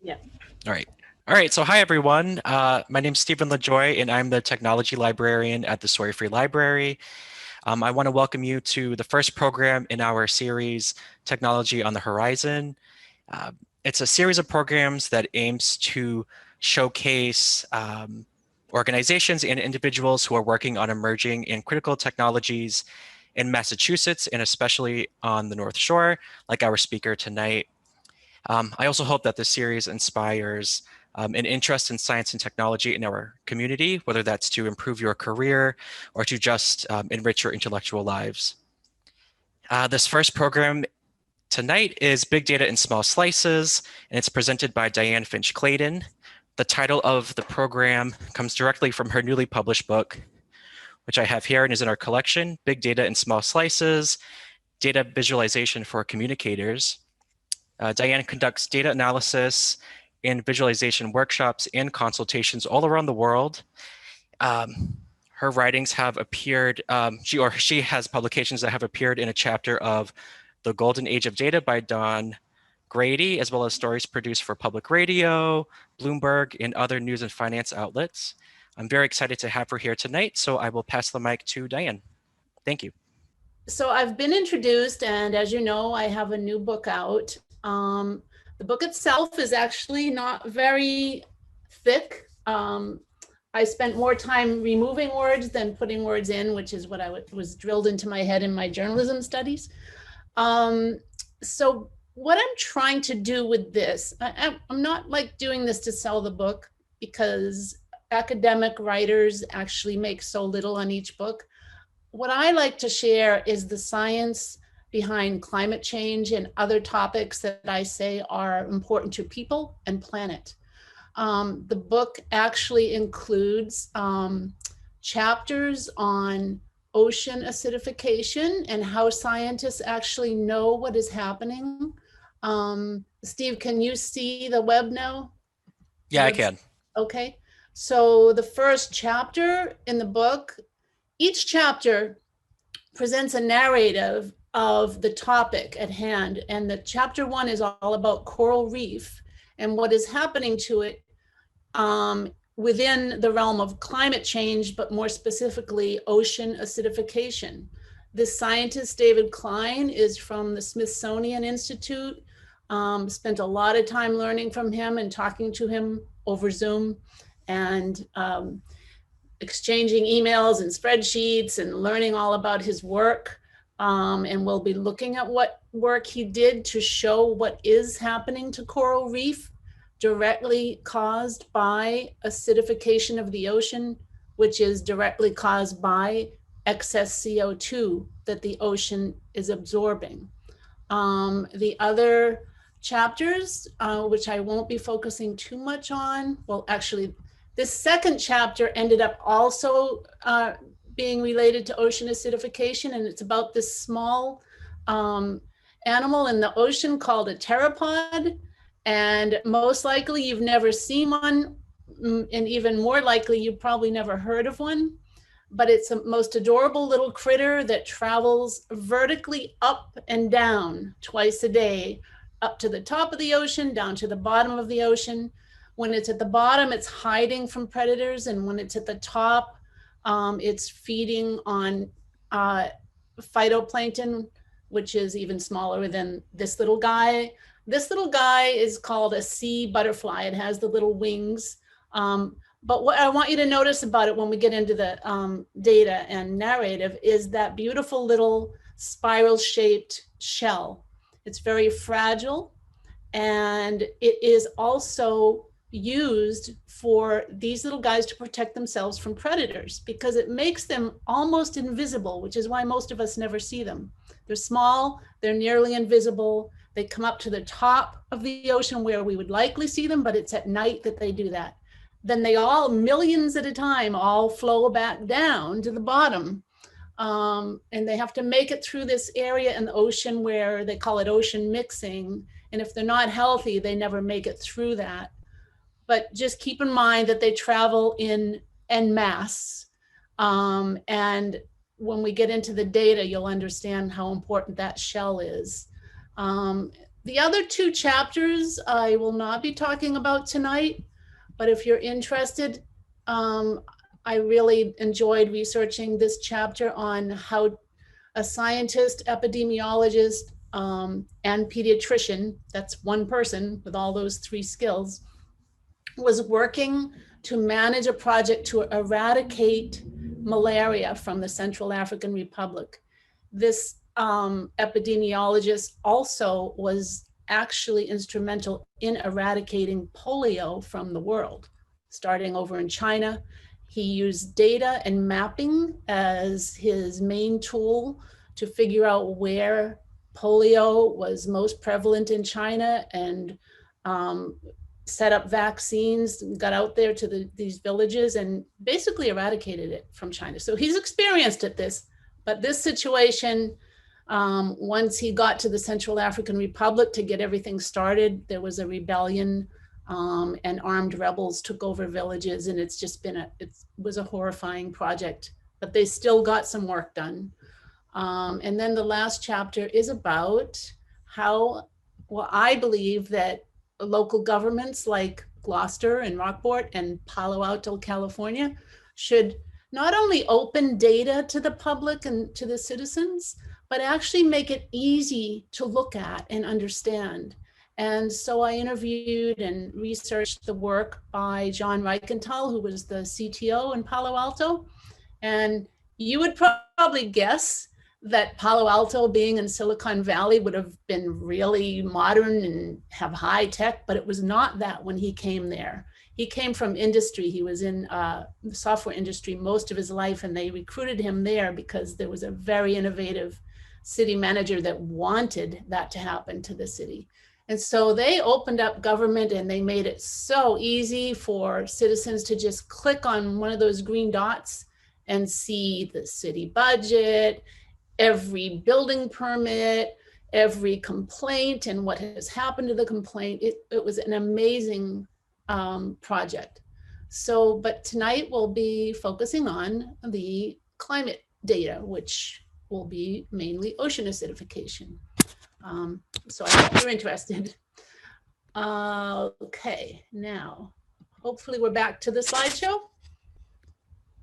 Yeah. All right. All right. So hi, everyone. My name's Stephen LaJoy, and I'm the technology librarian at the Sawyer Free Library. I want to welcome you to the first program in our series, Technology on the Horizon. Uh, it's a series of programs that aims to showcase organizations and individuals who are working on emerging and critical technologies in Massachusetts, and especially on the North Shore, like our speaker tonight. I also hope that this series inspires an interest in science and technology in our community, whether that's to improve your career or to just enrich your intellectual lives. This first program tonight is Big Data in Small Slices, and it's presented by Dianne Finch-Claydon. The title of the program comes directly from her newly published book, which I have here and is in our collection, Big Data in Small Slices, Data Visualization for Communicators. Dianne conducts data analysis and visualization workshops and consultations all around the world. Her writings have appeared, she has publications that have appeared in a chapter of The Golden Age of Data by Don Grady, as well as stories produced for public radio, Bloomberg, and other news and finance outlets. I'm very excited to have her here tonight, so I will pass the mic to Dianne. Thank you. So I've been introduced, and as you know, I have a new book out. The book itself is actually not very thick. I spent more time removing words than putting words in, which is what was drilled into my head in my journalism studies. So what I'm trying to do with this, I'm not like doing this to sell the book, because academic writers actually make so little on each book. What I like to share is the science behind climate change and other topics that I say are important to people and planet. The book actually includes chapters on ocean acidification and how scientists actually know what is happening. Steve, can you see the web now? Yeah, I can. Okay. So the first chapter in the book, each chapter presents a narrative of the topic at hand. And the chapter 1 is all about coral reef and what is happening to it within the realm of climate change, but more specifically, ocean acidification. This scientist, David Klein, is from the Smithsonian Institute. Spent a lot of time learning from him and talking to him over Zoom, and exchanging emails and spreadsheets and learning all about his work. And we'll be looking at what work he did to show what is happening to coral reef directly caused by acidification of the ocean, which is directly caused by excess CO2 that the ocean is absorbing. The other chapters, which I won't be focusing too much on, well, actually, this second chapter ended up also being related to ocean acidification, and it's about this small animal in the ocean called a pteropod. And most likely you've never seen one, and even more likely you've probably never heard of one. But it's the most adorable little critter that travels vertically up and down twice a day, up to the top of the ocean, down to the bottom of the ocean. When it's at the bottom, it's hiding from predators. And when it's at the top, it's feeding on phytoplankton, which is even smaller than this little guy. This little guy is called a sea butterfly. It has the little wings. But what I want you to notice about it when we get into the data and narrative is that beautiful little spiral-shaped shell. It's very fragile, and it is also used for these little guys to protect themselves from predators, because it makes them almost invisible, which is why most of us never see them. They're small, they're nearly invisible. They come up to the top of the ocean where we would likely see them, but it's at night that they do that. Then they all, millions at a time, all flow back down to the bottom. And they have to make it through this area in the ocean where they call it ocean mixing. And if they're not healthy, they never make it through that. But just keep in mind that they travel en masse. And when we get into the data, you'll understand how important that shell is. The other two chapters I will not be talking about tonight, but if you're interested, I really enjoyed researching this chapter on how a scientist, epidemiologist, and pediatrician, that's one person with all those three skills, was working to manage a project to eradicate malaria from the Central African Republic. This epidemiologist also was actually instrumental in eradicating polio from the world, starting over in China. He used data and mapping as his main tool to figure out where polio was most prevalent in China, and set up vaccines, got out there to these villages and basically eradicated it from China. So he's experienced at this, but this situation, once he got to the Central African Republic to get everything started, there was a rebellion, and armed rebels took over villages, and it's just been it was a horrifying project, but they still got some work done. And then the last chapter is about how, well, I believe that local governments like Gloucester and Rockport and Palo Alto, California, should not only open data to the public and to the citizens, but actually make it easy to look at and understand. And so I interviewed and researched the work by John Reichenthal, who was the CTO in Palo Alto. And you would probably guess that Palo Alto, being in Silicon Valley, would have been really modern and have high tech, but it was not that when he came there. He came from industry. He was in the software industry most of his life, and they recruited him there because there was a very innovative city manager that wanted that to happen to the city. And so they opened up government, and they made it so easy for citizens to just click on one of those green dots and see the city budget, every building permit, every complaint, and what has happened to the complaint. It was an amazing project. So, but tonight we'll be focusing on the climate data, which will be mainly ocean acidification. So I hope you're interested. Okay, now, hopefully we're back to the slideshow.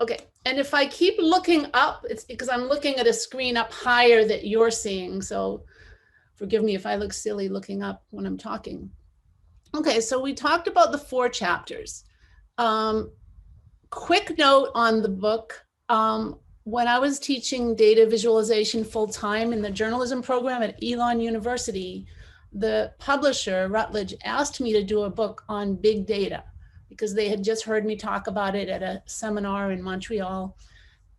Okay, and if I keep looking up, it's because I'm looking at a screen up higher that you're seeing. So forgive me if I look silly looking up when I'm talking. Okay, so we talked about the 4 chapters. Quick note on the book. When I was teaching data visualization full-time in the journalism program at Elon University, the publisher, Routledge, asked me to do a book on big data, because they had just heard me talk about it at a seminar in Montreal.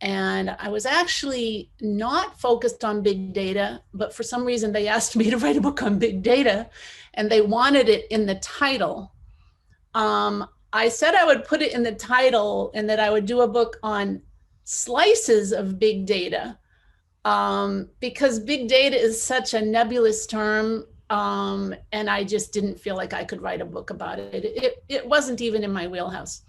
And I was actually not focused on big data, but for some reason they asked me to write a book on big data, and they wanted it in the title. I said I would put it in the title and that I would do a book on slices of big data, because big data is such a nebulous term. And I just didn't feel like I could write a book about it. It wasn't even in my wheelhouse.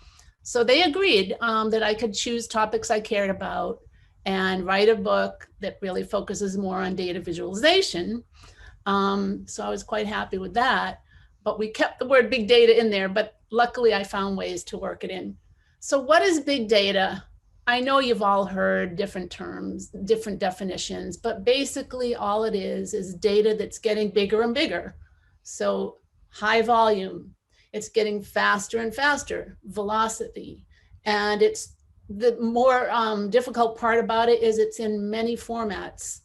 So they agreed that I could choose topics I cared about and write a book that really focuses more on data visualization. So I was quite happy with that, but we kept the word big data in there, but luckily I found ways to work it in. So what is big data? I know you've all heard different terms, different definitions, but basically all it is data that's getting bigger and bigger. So high volume, it's getting faster and faster, velocity. And it's the more difficult part about it is it's in many formats.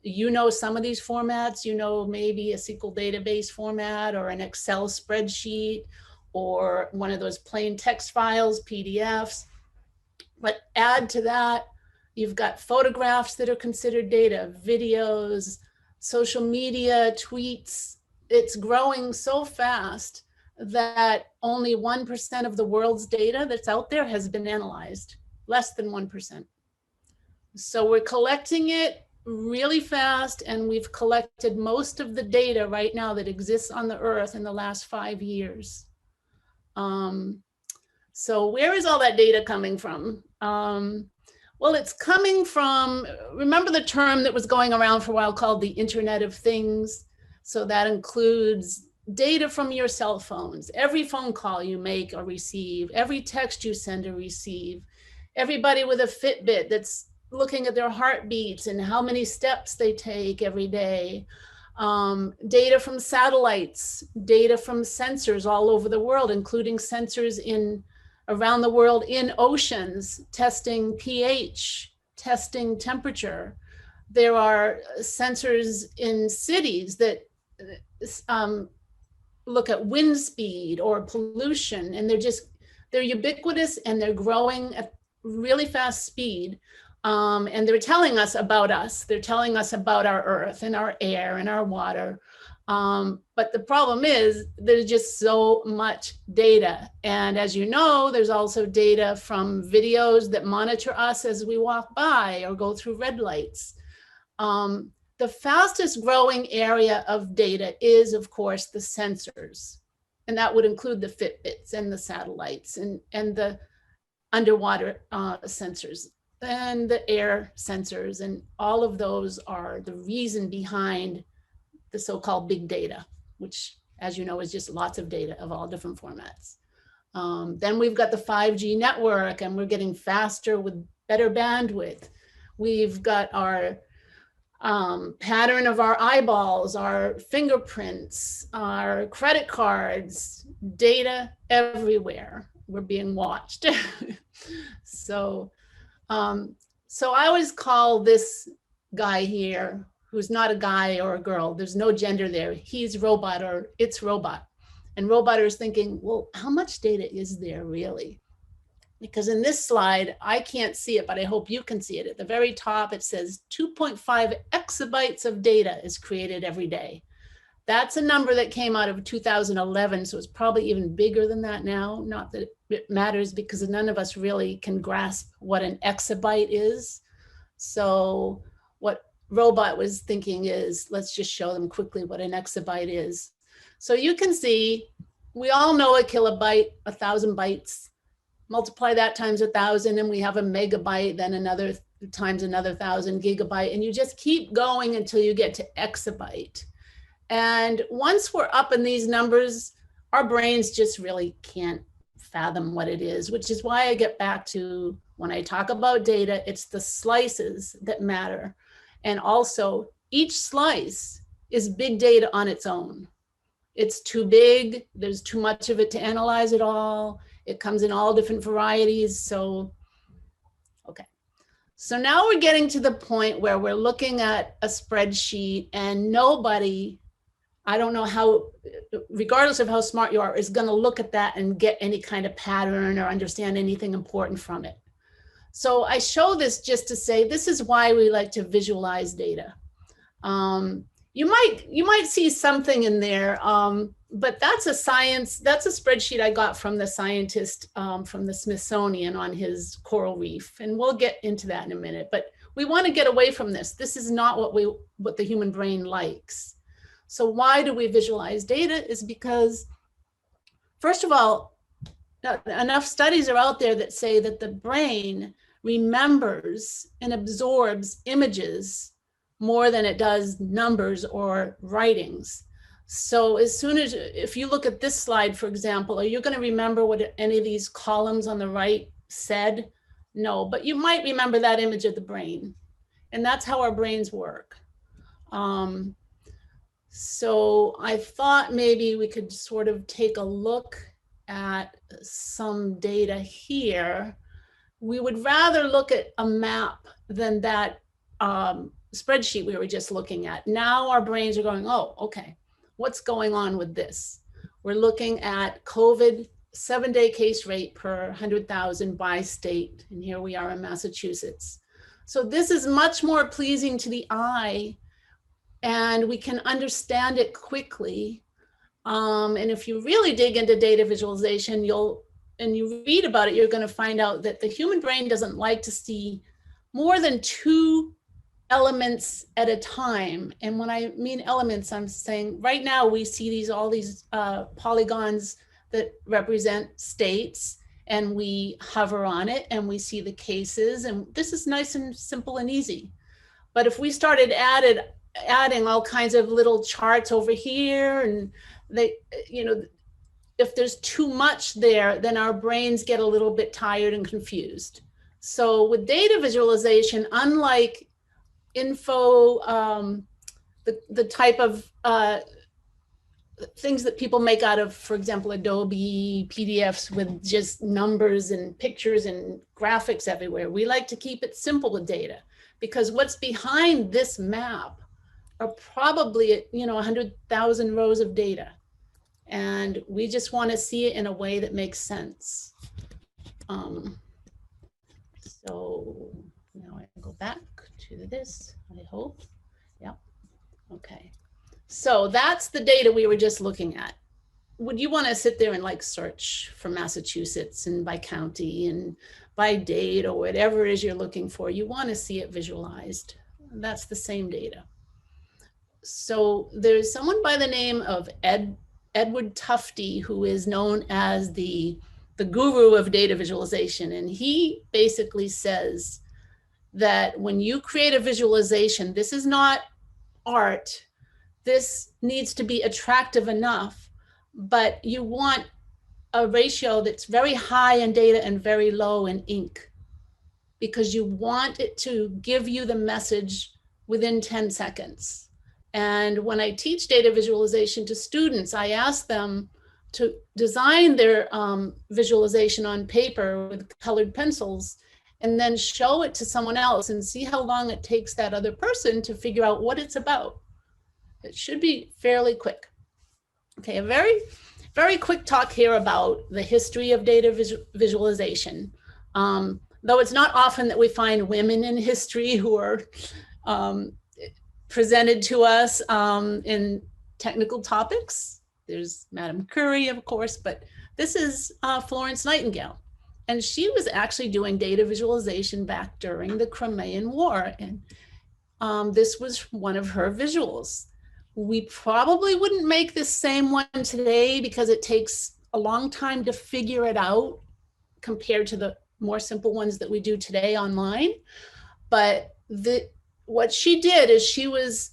You know some of these formats, you know maybe a SQL database format or an Excel spreadsheet or one of those plain text files, PDFs. But add to that, you've got photographs that are considered data, videos, social media, tweets. It's growing so fast that only 1% of the world's data that's out there has been analyzed, less than 1%. So we're collecting it really fast, and we've collected most of the data right now that exists on the earth in the last 5 years. So where is all that data coming from? Well, it's coming from, remember the term that was going around for a while called the Internet of Things? So that includes data from your cell phones, every phone call you make or receive, every text you send or receive, everybody with a Fitbit that's looking at their heartbeats and how many steps they take every day, data from satellites, data from sensors all over the world, including sensors around the world in oceans, testing pH, testing temperature. There are sensors in cities that look at wind speed or pollution, and they're ubiquitous and they're growing at really fast speed. And they're telling us about us. They're telling us about our earth and our air and our water. But the problem is there's just so much data. And as you know, there's also data from videos that monitor us as we walk by or go through red lights. The fastest growing area of data is, of course, the sensors. And that would include the Fitbits and the satellites and the underwater sensors and the air sensors. And all of those are the reason behind the so-called big data, which, as you know, is just lots of data of all different formats. Then we've got the 5G network, and we're getting faster with better bandwidth. We've got our pattern of our eyeballs, our fingerprints, our credit cards, data everywhere. We're being watched. So I always call this guy here, who's not a guy or a girl, there's no gender there, he's robot or it's robot. And robot is thinking, well, how much data is there really? Because in this slide, I can't see it, but I hope you can see it. At the very top, it says 2.5 exabytes of data is created every day. That's a number that came out of 2011, so it's probably even bigger than that now. Not that it matters, because none of us really can grasp what an exabyte is. So what robot was thinking is, let's just show them quickly what an exabyte is. So you can see, we all know a kilobyte, 1,000 bytes. Multiply that times 1,000 and we have a megabyte, then another times another 1,000 gigabyte, and you just keep going until you get to exabyte. And once we're up in these numbers, our brains just really can't fathom what it is, which is why I get back to, when I talk about data, it's the slices that matter. And also, each slice is big data on its own. It's too big, there's too much of it to analyze it all. It comes in all different varieties. So, okay. So now we're getting to the point where we're looking at a spreadsheet, and nobody, I don't know how, regardless of how smart you are, is going to look at that and get any kind of pattern or understand anything important from it. So I show this just to say, this is why we like to visualize data. You might see something in there, but that's a spreadsheet I got from the scientist from the Smithsonian on his coral reef. And we'll get into that in a minute, but we want to get away from this. This is not what the human brain likes. So why do we visualize data? Is because, first of all, enough studies are out there that say that the brain remembers and absorbs images more than it does numbers or writings. So as soon as, if you look at this slide, for example, are you going to remember what any of these columns on the right said? No, but you might remember that image of the brain. And that's how our brains work. So I thought maybe we could sort of take a look at some data here. We would rather look at a map than that spreadsheet we were just looking at. Now our brains are going, oh, okay, what's going on with this? We're looking at COVID 7-day case rate per 100,000 by state. And here we are in Massachusetts. So this is much more pleasing to the eye, and we can understand it quickly. And if you really dig into data visualization, and you read about it, you're going to find out that the human brain doesn't like to see more than 2 elements at a time. And when I mean elements, I'm saying right now we see all these polygons that represent states, and we hover on it and we see the cases, and this is nice and simple and easy. But if we started adding all kinds of little charts over here, and they, you know, if there's too much there, then our brains get a little bit tired and confused. So with data visualization, unlike info, the type of things that people make out of, for example, Adobe PDFs with just numbers and pictures and graphics everywhere, we like to keep it simple with data, because what's behind this map are probably, you know, 100,000 rows of data. And we just want to see it in a way that makes sense. So now I go back to this, I hope. Yep. Okay. So that's the data we were just looking at. Would you want to sit there and like search for Massachusetts and by county and by date or whatever it is you're looking for? You want to see it visualized. That's the same data. So there's someone by the name of Edward Tufte, who is known as the guru of data visualization. And he basically says that when you create a visualization, this is not art. This needs to be attractive enough, but you want a ratio that's very high in data and very low in ink, because you want it to give you the message within 10 seconds. And when I teach data visualization to students, I ask them to design their visualization on paper with colored pencils and then show it to someone else and see how long it takes that other person to figure out what it's about. It should be fairly quick. Okay, a very, very quick talk here about the history of data visualization. Though it's not often that we find women in history who are presented to us in technical topics. There's Madame Curie, of course, but this is Florence Nightingale. And she was actually doing data visualization back during the Crimean War. And this was one of her visuals. We probably wouldn't make this same one today because it takes a long time to figure it out compared to the more simple ones that we do today online. But what she did is she was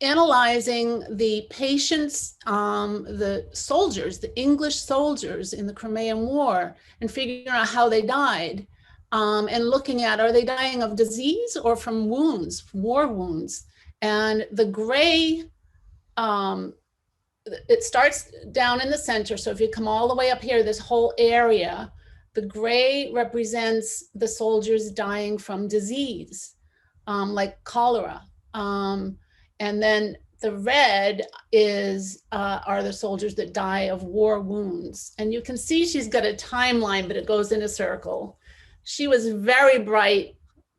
analyzing the patients, the soldiers, the English soldiers in the Crimean War, and figuring out how they died, and looking at, are they dying of disease or from wounds, war wounds? And the gray, it starts down in the center. So if you come all the way up here, this whole area, the gray represents the soldiers dying from disease, like cholera. And then the red are the soldiers that die of war wounds. And you can see she's got a timeline, but it goes in a circle. She was very bright,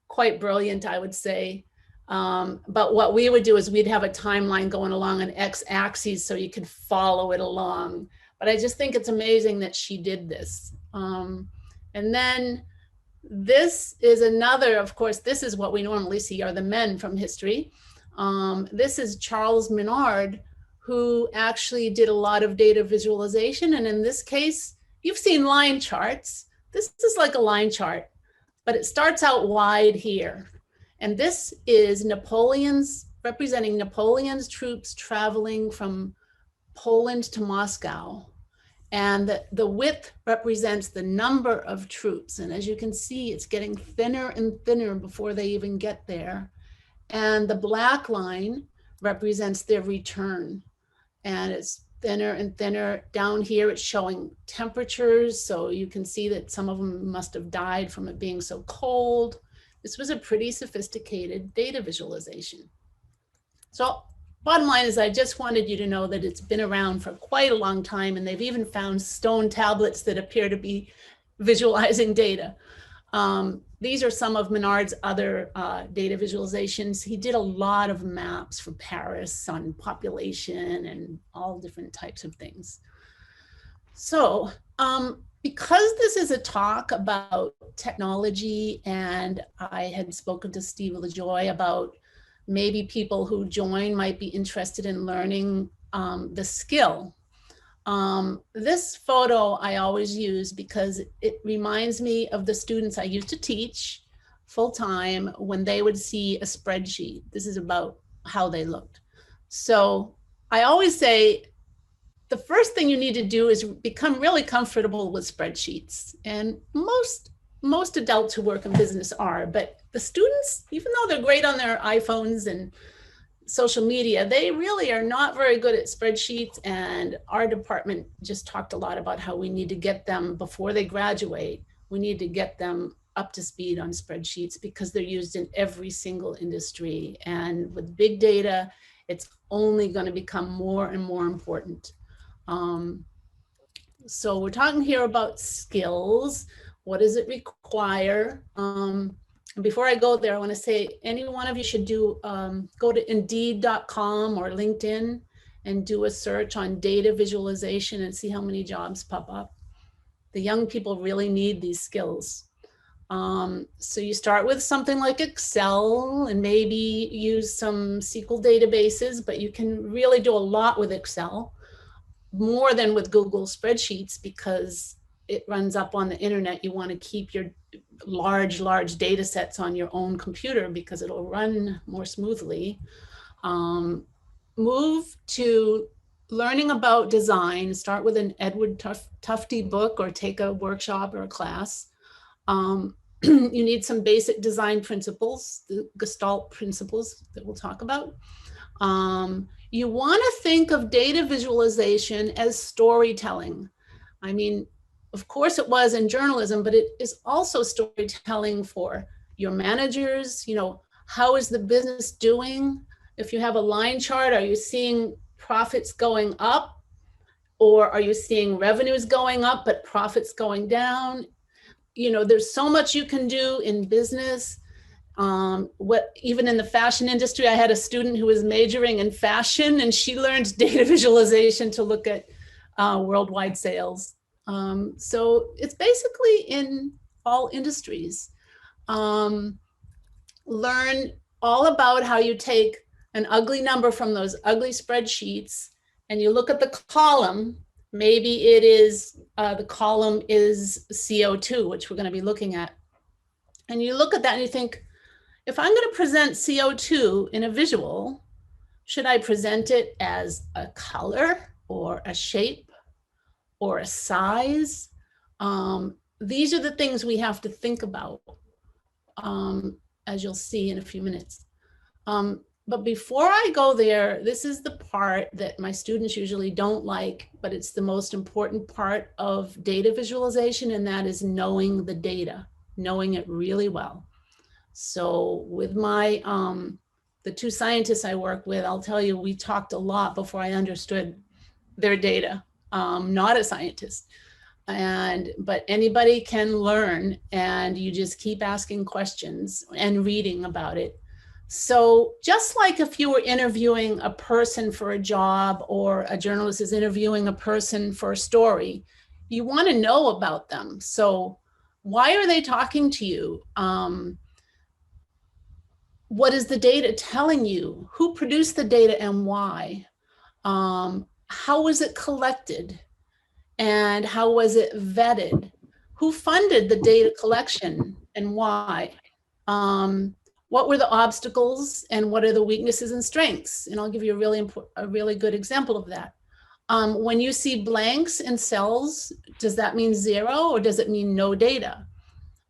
quite brilliant, I would say. But what we would do is we'd have a timeline going along an x-axis so you could follow it along. But I just think it's amazing that she did this. And then this is another, of course, this is what we normally see are the men from history. This is Charles Minard, who actually did a lot of data visualization. And in this case, you've seen line charts. This is like a line chart, but it starts out wide here. And this is representing Napoleon's troops traveling from Poland to Moscow. And the width represents the number of troops. And as you can see, it's getting thinner and thinner before they even get there. And the black line represents their return. And it's thinner and thinner. Down here, it's showing temperatures. So you can see that some of them must have died from it being so cold. This was a pretty sophisticated data visualization. So bottom line is I just wanted you to know that it's been around for quite a long time, and they've even found stone tablets that appear to be visualizing data. These are some of Minard's other data visualizations. He did a lot of maps for Paris on population and all different types of things. So because this is a talk about technology, and I had spoken to Steve LaJoy about maybe people who join might be interested in learning the skill. This photo I always use because it reminds me of the students I used to teach full-time when they would see a spreadsheet. This is about how they looked. So I always say the first thing you need to do is become really comfortable with spreadsheets. And most adults who work in business are, but the students, even though they're great on their iPhones and social media, they really are not very good at spreadsheets. And our department just talked a lot about how we need to get them before they graduate. We need to get them up to speed on spreadsheets because they're used in every single industry. And with big data, it's only going to become more and more important. So we're talking here about skills. What does it require? And before I go there, I want to say any one of you should do go to Indeed.com or LinkedIn and do a search on data visualization and see how many jobs pop up. The young people really need these skills. So you start with something like Excel and maybe use some SQL databases, but you can really do a lot with Excel, more than with Google spreadsheets because it runs up on the internet. You want to keep your large data sets on your own computer because it'll run more smoothly. Move to learning about design. Start with an Edward Tufte book or take a workshop or a class. You need some basic design principles, the Gestalt principles that we'll talk about. You want to think of data visualization as storytelling. I mean, of course it was in journalism, but it is also storytelling for your managers. You know, how is the business doing? If you have a line chart, are you seeing profits going up? Or are you seeing revenues going up, but profits going down? You know, there's so much you can do in business. Even in the fashion industry, I had a student who was majoring in fashion and she learned data visualization to look at worldwide sales. So it's basically in all industries. Learn all about how you take an ugly number from those ugly spreadsheets and you look at the column. Maybe it is, the column is CO2, which we're going to be looking at. And you look at that and you think, if I'm going to present CO2 in a visual, should I present it as a color or a shape or a size? These are the things we have to think about, as you'll see in a few minutes. But before I go there, this is the part that my students usually don't like, but it's the most important part of data visualization, and that is knowing the data, knowing it really well. So with my, the two scientists I work with, I'll tell you, we talked a lot before I understood their data. Not a scientist, but anybody can learn, and you just keep asking questions and reading about it. So just like if you were interviewing a person for a job or a journalist is interviewing a person for a story, you want to know about them. So why are they talking to you? What is the data telling you? Who produced the data and why? How was it collected? And how was it vetted? Who funded the data collection and why? What were the obstacles and what are the weaknesses and strengths? And I'll give you a really good example of that. When you see blanks in cells, does that mean zero or does it mean no data?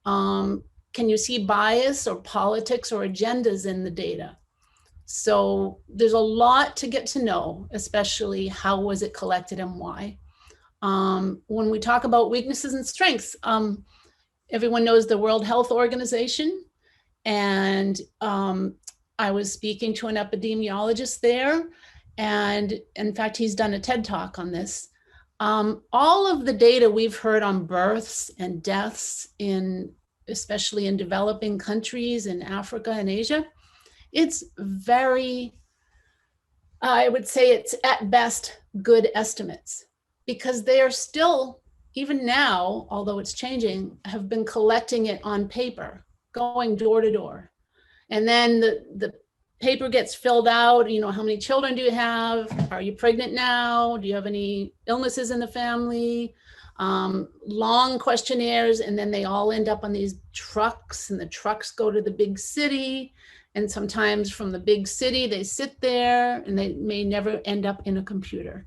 Can you see bias or politics or agendas in the data? So there's a lot to get to know, especially how was it collected and why. When we talk about weaknesses and strengths, everyone knows the World Health Organization. And I was speaking to an epidemiologist there. And in fact, he's done a TED Talk on this. All of the data we've heard on births and deaths especially in developing countries in Africa and Asia, it's very, I would say it's at best good estimates, because they are still, even now, although it's changing, have been collecting it on paper, going door to door. And then the paper gets filled out, you know, how many children do you have? Are you pregnant now? Do you have any illnesses in the family? long questionnaires, and then they all end up on these trucks, and the trucks go to the big city. And sometimes from the big city, they sit there and they may never end up in a computer.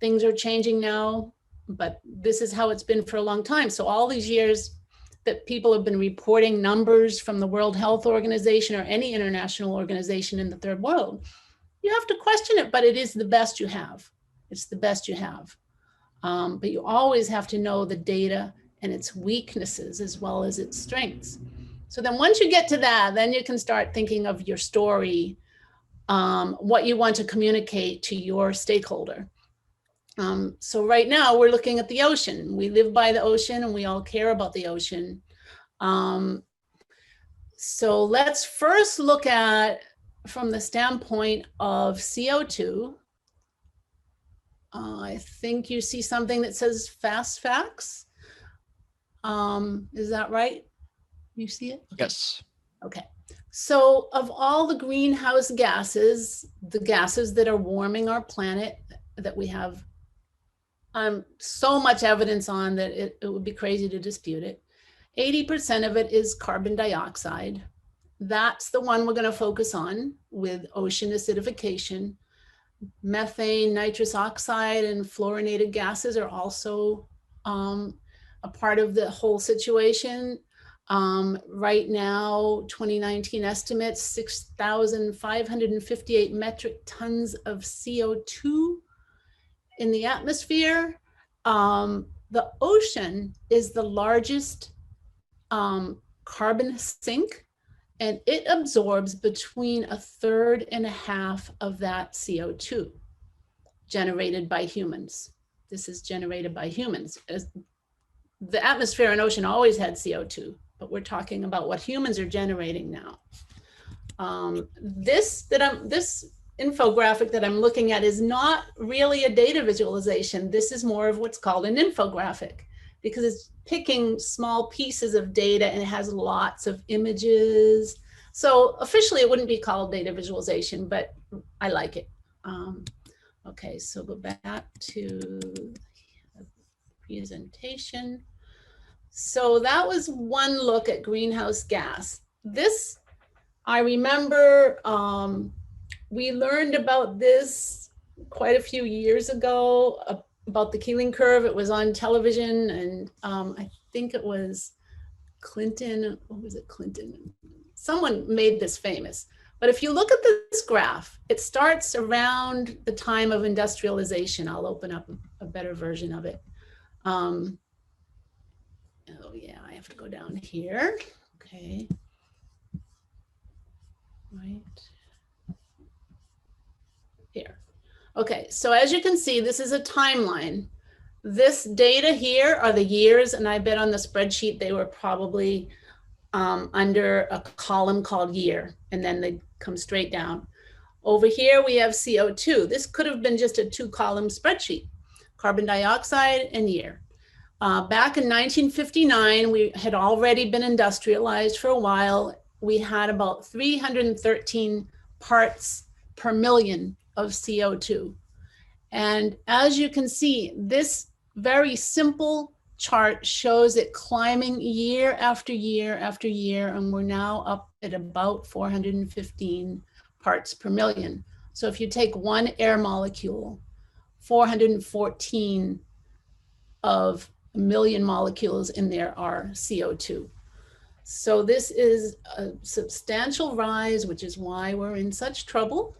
Things are changing now, but this is how it's been for a long time. So all these years that people have been reporting numbers from the World Health Organization or any international organization in the third world, you have to question it, but it is the best you have. It's the best you have. But you always have to know the data and its weaknesses as well as its strengths. So then once you get to that, then you can start thinking of your story, what you want to communicate to your stakeholder. So right now we're looking at the ocean. We live by the ocean and we all care about the ocean. So let's first look at from the standpoint of CO2. I think you see something that says fast facts. Is that right? You see it? Okay. Yes. Okay. So of all the greenhouse gases, the gases that are warming our planet that we have so much evidence on that it would be crazy to dispute it, 80% of it is carbon dioxide. That's the one we're going to focus on with ocean acidification. Methane, nitrous oxide, and fluorinated gases are also a part of the whole situation. Right now, 2019 estimates, 6,558 metric tons of CO2 in the atmosphere. The ocean is the largest carbon sink, and it absorbs between 1/3 and 1/2 of that CO2 generated by humans. This is generated by humans. The atmosphere and ocean always had CO2, but we're talking about what humans are generating now. This infographic that I'm looking at is not really a data visualization. This is more of what's called an infographic, because it's picking small pieces of data and it has lots of images. So officially it wouldn't be called data visualization, but I like it. Okay, so go back to the presentation. So that was one look at greenhouse gas. This, I remember, we learned about this quite a few years ago, about the Keeling curve. It was on television, and I think it was Clinton. What was it, Clinton? Someone made this famous. But if you look at this graph, it starts around the time of industrialization. I'll open up a better version of it. Oh yeah, I have to go down here. Okay. Right. Here. Okay, so as you can see, this is a timeline. This data here are the years, and I bet on the spreadsheet they were probably under a column called year, and then they come straight down. Over here we have CO2. This could have been just a 2-column spreadsheet, carbon dioxide and year. Back in 1959, we had already been industrialized for a while. We had about 313 parts per million of CO2. And as you can see, this very simple chart shows it climbing year after year after year, and we're now up at about 415 parts per million. So if you take one air molecule, 414 of a million molecules in there are CO2. So this is a substantial rise, which is why we're in such trouble.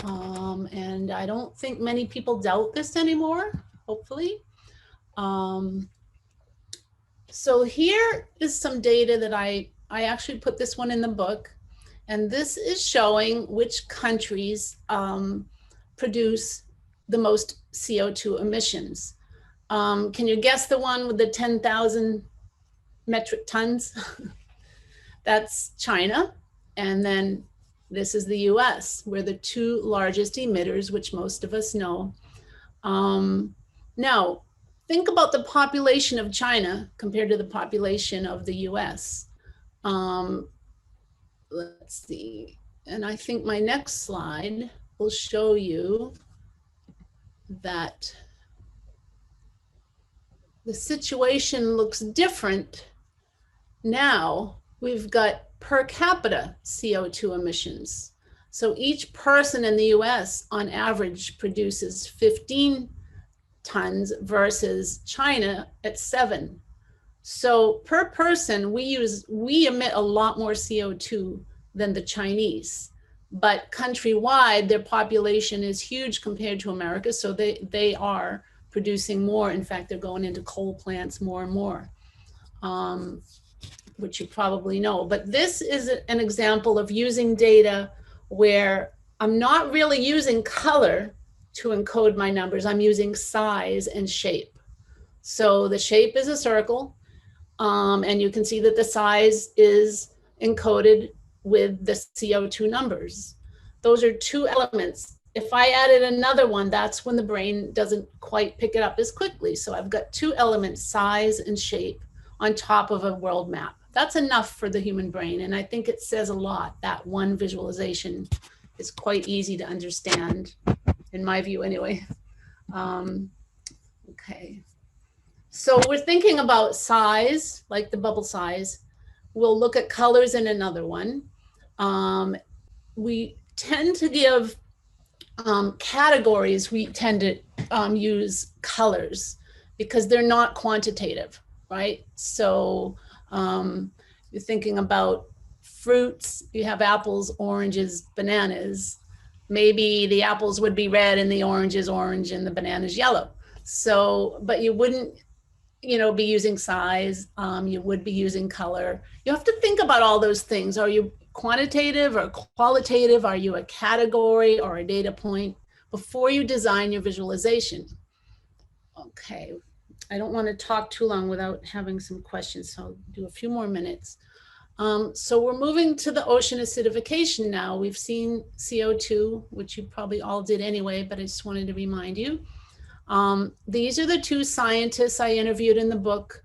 And I don't think many people doubt this anymore, hopefully. So here is some data that I actually put this one in the book. And this is showing which countries produce the most CO2 emissions. Can you guess the one with the 10,000 metric tons? That's China. And then this is the US. We're the 2 largest emitters, which most of us know. Now, think about the population of China compared to the population of the US. Let's see. And I think my next slide will show you that the situation looks different now. We've got per capita CO2 emissions. So each person in the US on average produces 15 tons versus China at 7. So per person, we emit a lot more CO2 than the Chinese. But countrywide, their population is huge compared to America, so they are producing more. In fact, they're going into coal plants more and more, which you probably know. But this is an example of using data where I'm not really using color to encode my numbers. I'm using size and shape. So the shape is a circle, and you can see that the size is encoded with the CO2 numbers. Those are 2 elements. If I added another one, that's when the brain doesn't quite pick it up as quickly. So I've got 2 elements, size and shape, on top of a world map. That's enough for the human brain. And I think it says a lot. That one visualization is quite easy to understand, in my view anyway. Okay. So we're thinking about size, like the bubble size. We'll look at colors in another one. We tend to give categories. We tend to use colors because they're not quantitative, right? So you're thinking about fruits. You have apples, oranges, bananas. Maybe the apples would be red and the orange is orange and the banana is yellow. So, but you wouldn't, be using size. You would be using color. You have to think about all those things. Are you quantitative or qualitative? Are you a category or a data point before you design your visualization? Okay, I don't want to talk too long without having some questions, so I'll do a few more minutes. So we're moving to the ocean acidification now. We've seen CO2, which you probably all did anyway, but I just wanted to remind you. These are the 2 scientists I interviewed in the book.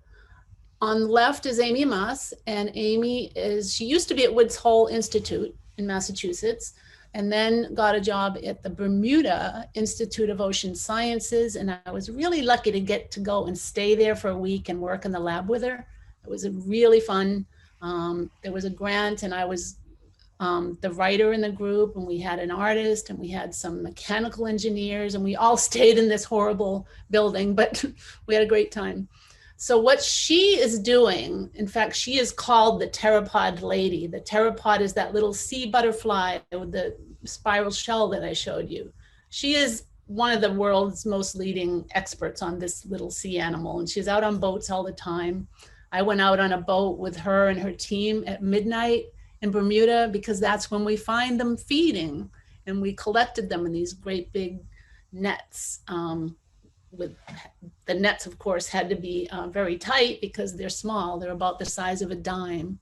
On the left is Amy Moss, and she used to be at Woods Hole Institute in Massachusetts, and then got a job at the Bermuda Institute of Ocean Sciences. And I was really lucky to get to go and stay there for a week and work in the lab with her. It was really fun. There was a grant, and I was the writer in the group, and we had an artist, and we had some mechanical engineers, and we all stayed in this horrible building, but we had a great time. So what she is doing, in fact, she is called the pteropod lady. The pteropod is that little sea butterfly with the spiral shell that I showed you. She is one of the world's most leading experts on this little sea animal, and she's out on boats all the time. I went out on a boat with her and her team at midnight in Bermuda because that's when we find them feeding, and we collected them in these great big nets. With the nets, of course, had to be very tight because they're small. They're about the size of a dime.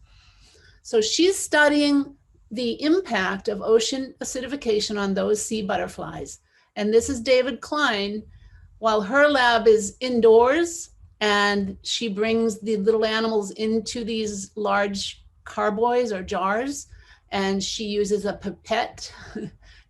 So she's studying the impact of ocean acidification on those sea butterflies. And this is David Klein, while her lab is indoors, and she brings the little animals into these large carboys or jars, and she uses a pipette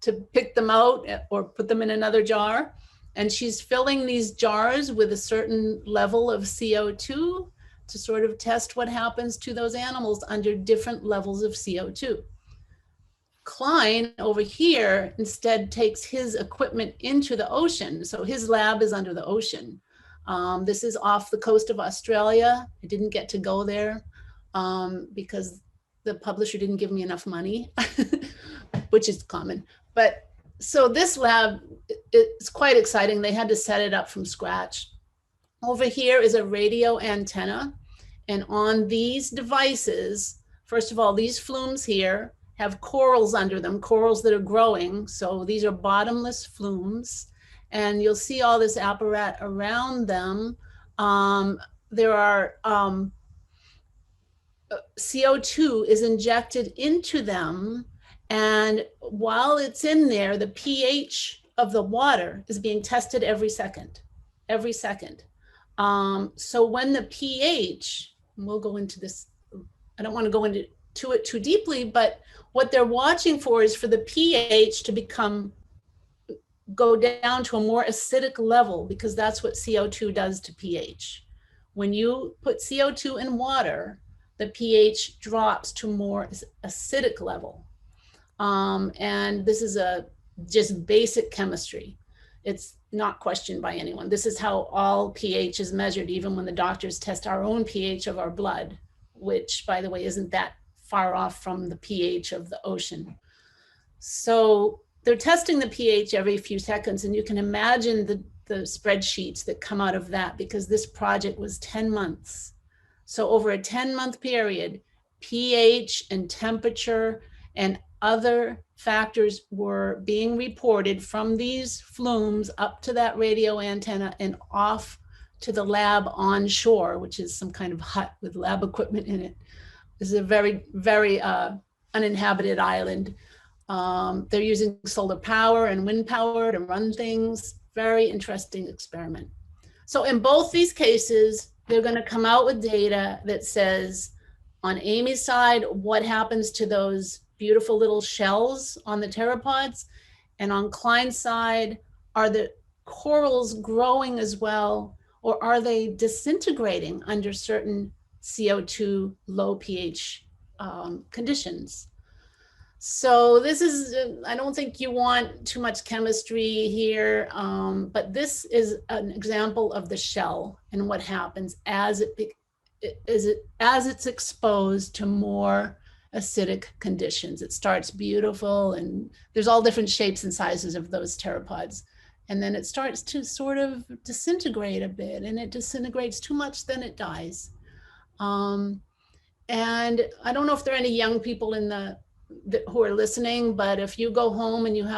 to pick them out or put them in another jar. And she's filling these jars with a certain level of CO2 to sort of test what happens to those animals under different levels of CO2. Klein over here instead takes his equipment into the ocean. So his lab is under the ocean. This is off the coast of Australia. I didn't get to go there because the publisher didn't give me enough money, which is common. But so this lab is quite exciting. They had to set it up from scratch. Over here is a radio antenna. And on these devices, first of all, these flumes here have corals under them, corals that are growing. So these are bottomless flumes. And you'll see all this apparatus around them. There are CO2 is injected into them. And while it's in there, the pH of the water is being tested every second. So when the pH, and we'll go into this, I don't want to go into it too deeply, but what they're watching for is for the pH to go down to a more acidic level, because that's what CO2 does to pH. When you put CO2 in water, the pH drops to more acidic level. And this is just basic chemistry. It's not questioned by anyone. This is how all pH is measured, even when the doctors test our own pH of our blood, which, by the way, isn't that far off from the pH of the ocean. So they're testing the pH every few seconds, and you can imagine the spreadsheets that come out of that, because this project was 10 months. So over a 10-month period, pH and temperature and other factors were being reported from these flumes up to that radio antenna and off to the lab onshore, which is some kind of hut with lab equipment in it. This is a very, very uninhabited island. They're using solar power and wind power to run things. Very interesting experiment. So in both these cases, they're going to come out with data that says, on Amy's side, what happens to those beautiful little shells on the pteropods, and on Klein's side, are the corals growing as well, or are they disintegrating under certain CO2 low pH conditions? So this is, I don't think you want too much chemistry here, but this is an example of the shell and what happens as it's exposed to more acidic conditions. It starts beautiful, and there's all different shapes and sizes of those pteropods. And then it starts to sort of disintegrate a bit, and it disintegrates too much, then it dies. And I don't know if there are any young people who are listening, but if you go home and you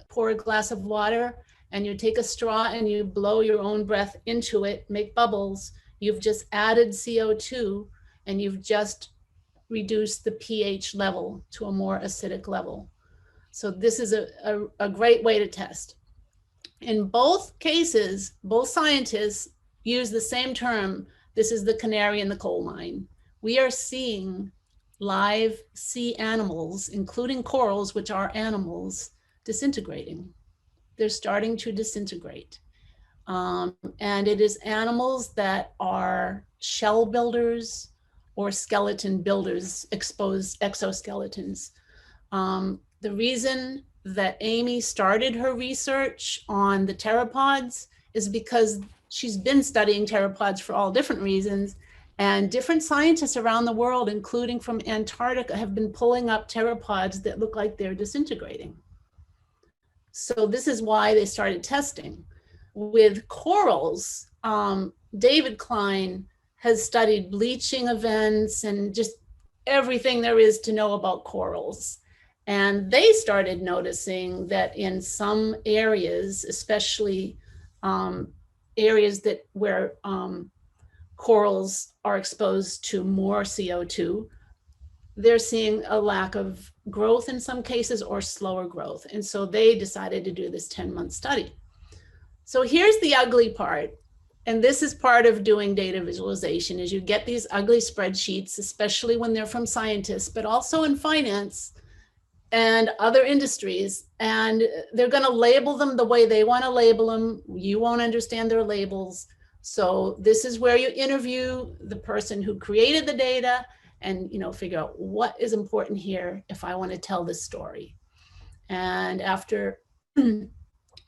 pour a glass of water and you take a straw and you blow your own breath into it, make bubbles, you've just added CO2 and you've just reduced the pH level to a more acidic level. So this is a great way to test. In both cases, both scientists use the same term. This is the canary in the coal mine. We are seeing live sea animals, including corals, which are animals, disintegrating. They're starting to disintegrate. And it is animals that are shell builders or skeleton builders, exposed exoskeletons. The reason that Amy started her research on the pteropods is because she's been studying pteropods for all different reasons. And different scientists around the world, including from Antarctica, have been pulling up pteropods that look like they're disintegrating. So this is why they started testing. With corals, David Klein has studied bleaching events and just everything there is to know about corals. And they started noticing that in some areas, especially areas where corals are exposed to more CO2, they're seeing a lack of growth in some cases or slower growth. And so they decided to do this 10-month study. So here's the ugly part. And this is part of doing data visualization, is you get these ugly spreadsheets, especially when they're from scientists, but also in finance and other industries. And they're going to label them the way they want to label them. You won't understand their labels. So this is where you interview the person who created the data and figure out what is important here if I want to tell this story. And after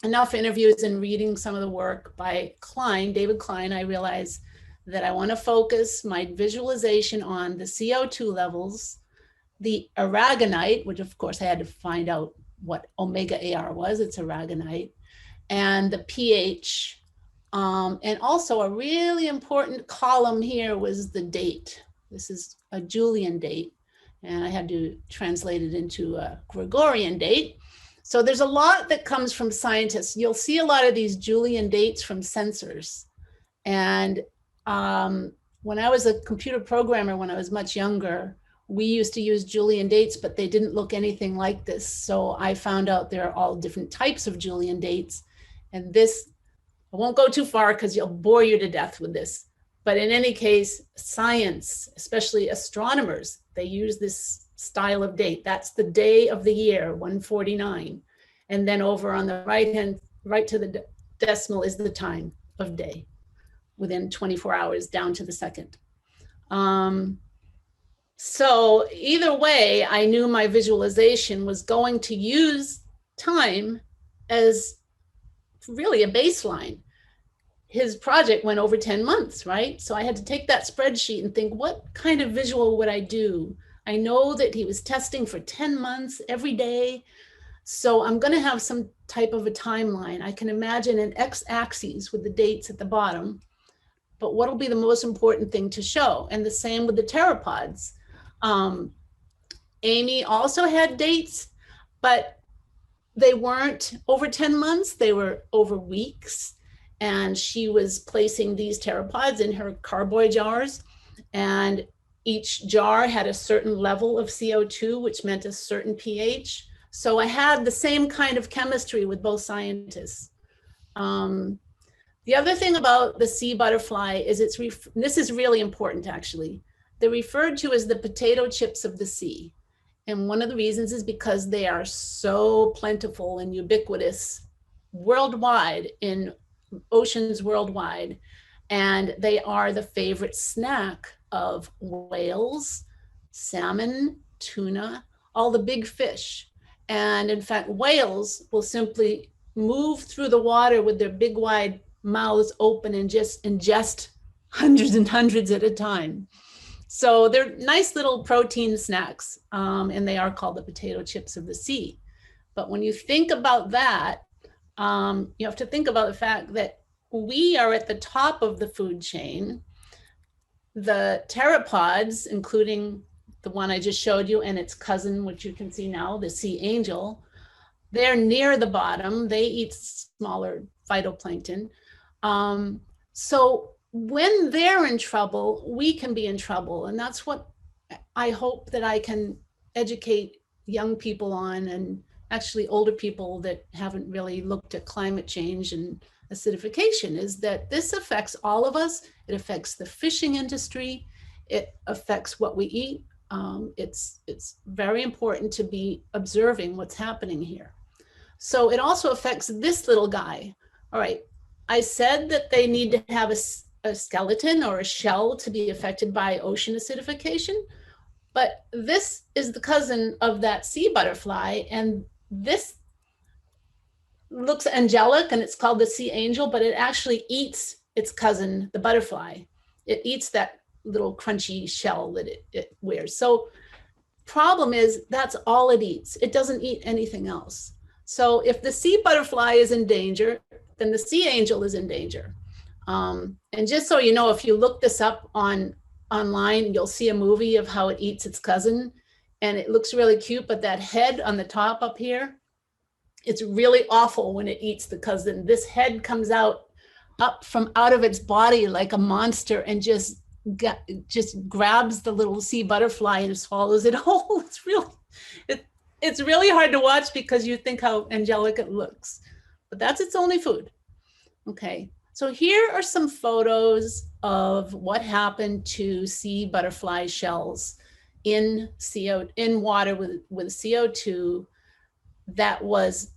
enough interviews and reading some of the work by David Klein, I realized that I want to focus my visualization on the CO2 levels, the aragonite, which of course I had to find out what omega AR was, it's aragonite, and the pH. And also a really important column here was the date. This is a Julian date, and I had to translate it into a Gregorian date. So there's a lot that comes from scientists. You'll see a lot of these Julian dates from sensors. And when I was a computer programmer, when I was much younger, we used to use Julian dates, but they didn't look anything like this. So I found out there are all different types of Julian dates. And this, I won't go too far because you'll bore you to death with this. But in any case, science, especially astronomers, they use this style of date. That's the day of the year, 149. And then over on the right to the decimal is the time of day, within 24 hours down to the second. So either way, I knew my visualization was going to use time as really a baseline. His project went over 10 months, right? So I had to take that spreadsheet and think, what kind of visual would I do? I know that he was testing for 10 months every day. So I'm going to have some type of a timeline. I can imagine an x-axis with the dates at the bottom, but what'll be the most important thing to show? And the same with the pteropods. Amy also had dates, but they weren't over 10 months, they were over weeks. And she was placing these pteropods in her carboy jars, and each jar had a certain level of CO2, which meant a certain pH. So I had the same kind of chemistry with both scientists. The other thing about the sea butterfly is this is really important actually. They're referred to as the potato chips of the sea. And one of the reasons is because they are so plentiful and ubiquitous worldwide, in oceans worldwide. And they are the favorite snack of whales, salmon, tuna, all the big fish. And in fact, whales will simply move through the water with their big wide mouths open and just ingest hundreds and hundreds at a time. So they're nice little protein snacks, and they are called the potato chips of the sea. But when you think about that, you have to think about the fact that we are at the top of the food chain. The pteropods, including the one I just showed you and its cousin, which you can see now, the sea angel, they're near the bottom. They eat smaller phytoplankton. So when they're in trouble, we can be in trouble. And that's what I hope that I can educate young people on, and actually older people that haven't really looked at climate change and acidification, is that this affects all of us. It affects the fishing industry. It affects what we eat. It's very important to be observing what's happening here. So it also affects this little guy. All right, I said that they need to have a skeleton or a shell to be affected by ocean acidification, but this is the cousin of that sea butterfly, and this looks angelic and it's called the sea angel, but it actually eats its cousin, the butterfly. It eats that little crunchy shell that it wears. So problem is that's all it eats. It doesn't eat anything else. So if the sea butterfly is in danger, then the sea angel is in danger. And just so you know, if you look this up online, you'll see a movie of how it eats its cousin, and it looks really cute, but that head on the top up here, it's really awful when it eats the cousin. This head comes out out of its body like a monster and just grabs the little sea butterfly and swallows it whole. It's really hard to watch because you think how angelic it looks, but that's its only food. Okay, so here are some photos of what happened to sea butterfly shells in water with CO2 that was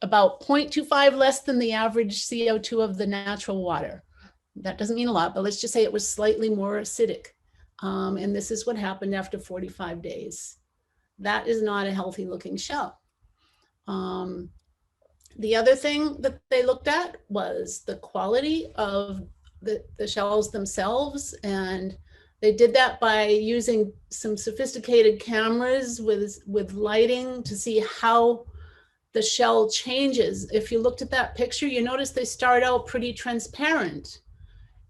about 0.25 less than the average CO2 of the natural water. That doesn't mean a lot, but let's just say it was slightly more acidic. And this is what happened after 45 days. That is not a healthy looking shell. The other thing that they looked at was the quality of the shells themselves. And they did that by using some sophisticated cameras with lighting to see how the shell changes. If you looked at that picture, you notice they start out pretty transparent.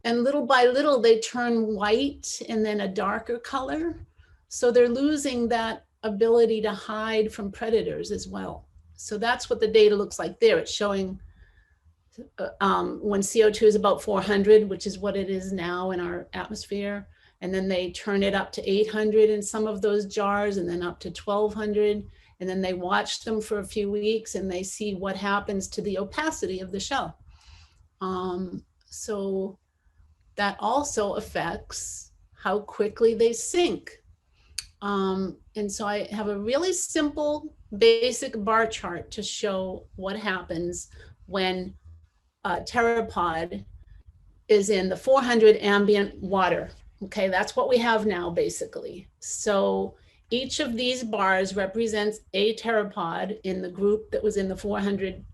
And little by little, they turn white and then a darker color. So they're losing that ability to hide from predators as well. So that's what the data looks like there. It's showing when CO2 is about 400, which is what it is now in our atmosphere. And then they turn it up to 800 in some of those jars, and then up to 1200. And then they watch them for a few weeks and they see what happens to the opacity of the shell. So that also affects how quickly they sink. And so I have a really simple, basic bar chart to show what happens when a pteropod is in the 400 ambient water. Okay, that's what we have now, basically. So each of these bars represents a pteropod in the group that was in the 400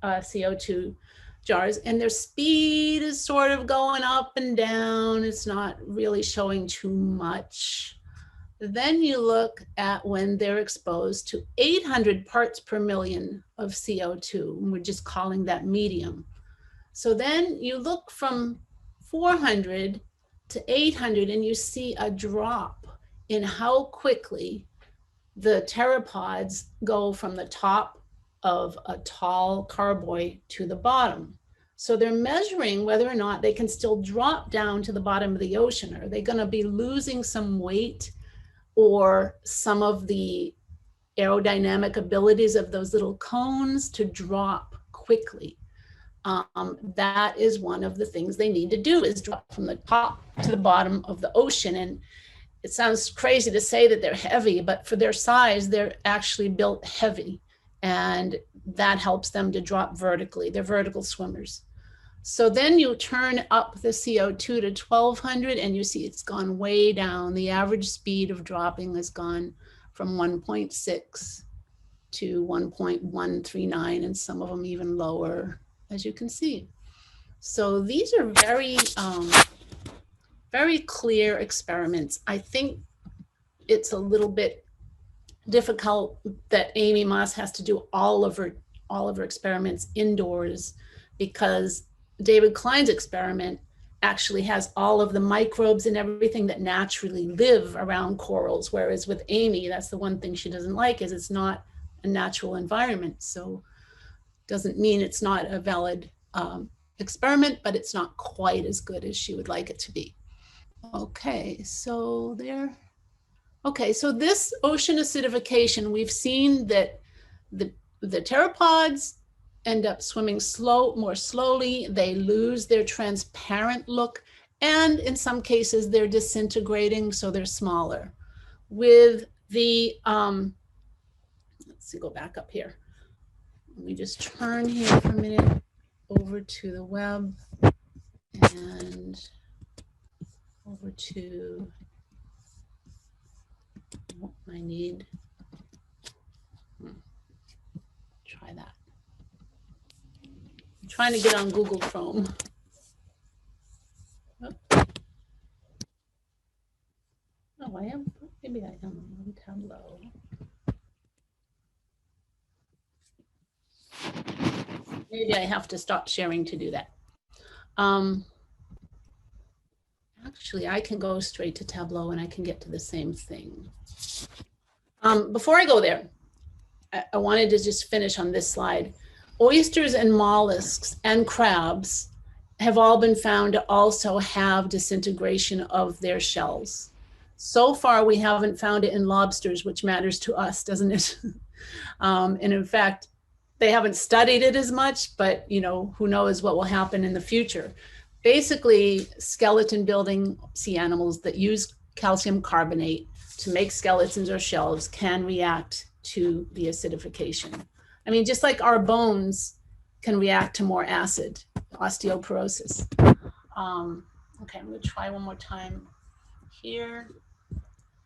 CO2 jars, and their speed is sort of going up and down. It's not really showing too much. Then you look at when they're exposed to 800 parts per million of CO2, and we're just calling that medium. So then you look from 400 to 800 and you see a drop in how quickly the pteropods go from the top of a tall carboy to the bottom. So they're measuring whether or not they can still drop down to the bottom of the ocean. Are they going to be losing some weight or some of the aerodynamic abilities of those little cones to drop quickly? That is one of the things they need to do, is drop from the top to the bottom of the ocean. And it sounds crazy to say that they're heavy, but for their size, they're actually built heavy. And that helps them to drop vertically. They're vertical swimmers. So then you turn up the CO2 to 1200 and you see it's gone way down. The average speed of dropping has gone from 1.6 to 1.139, and some of them even lower, as you can see. So these are very clear experiments. I think it's a little bit difficult that Amy Moss has to do all of her experiments indoors, because David Klein's experiment actually has all of the microbes and everything that naturally live around corals, whereas with Amy, that's the one thing she doesn't like, is it's not a natural environment. So doesn't mean it's not a valid experiment, but it's not quite as good as she would like it to be. Okay, so there. Okay, so this ocean acidification, we've seen that the pteropods end up swimming more slowly. They lose their transparent look, and in some cases they're disintegrating, so they're smaller. With the, let's see, go back up here. Let me just turn here for a minute over to the web and over to, oh, I need, try that. I'm trying to get on Google Chrome. Oh, I am, maybe I am on Tableau. Maybe I have to stop sharing to do that. Actually, I can go straight to Tableau and I can get to the same thing. Before I go there, I wanted to just finish on this slide. Oysters and mollusks and crabs have all been found to also have disintegration of their shells. So far, we haven't found it in lobsters, which matters to us, doesn't it? And in fact, they haven't studied it as much, but you know, who knows what will happen in the future. Basically, skeleton building sea animals that use calcium carbonate to make skeletons or shells can react to the acidification. I mean, just like our bones can react to more acid, osteoporosis. Okay, I'm gonna try one more time here,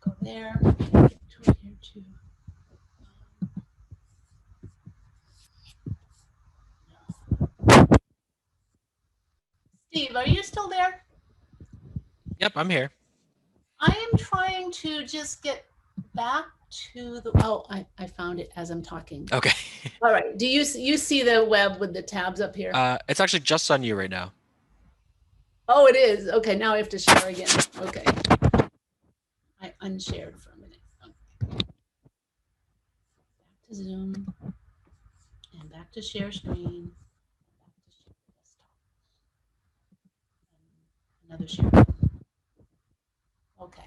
go there, get to here too. Steve, are you still there? Yep, I'm here. I am trying to just get back to the, oh, I found it as I'm talking. Okay. All right, do you see the web with the tabs up here? It's actually just on you right now. Oh, it is. Okay, now I have to share again. Okay. I unshared for a minute. Okay. Back to Zoom and back to share screen. Another share. Okay.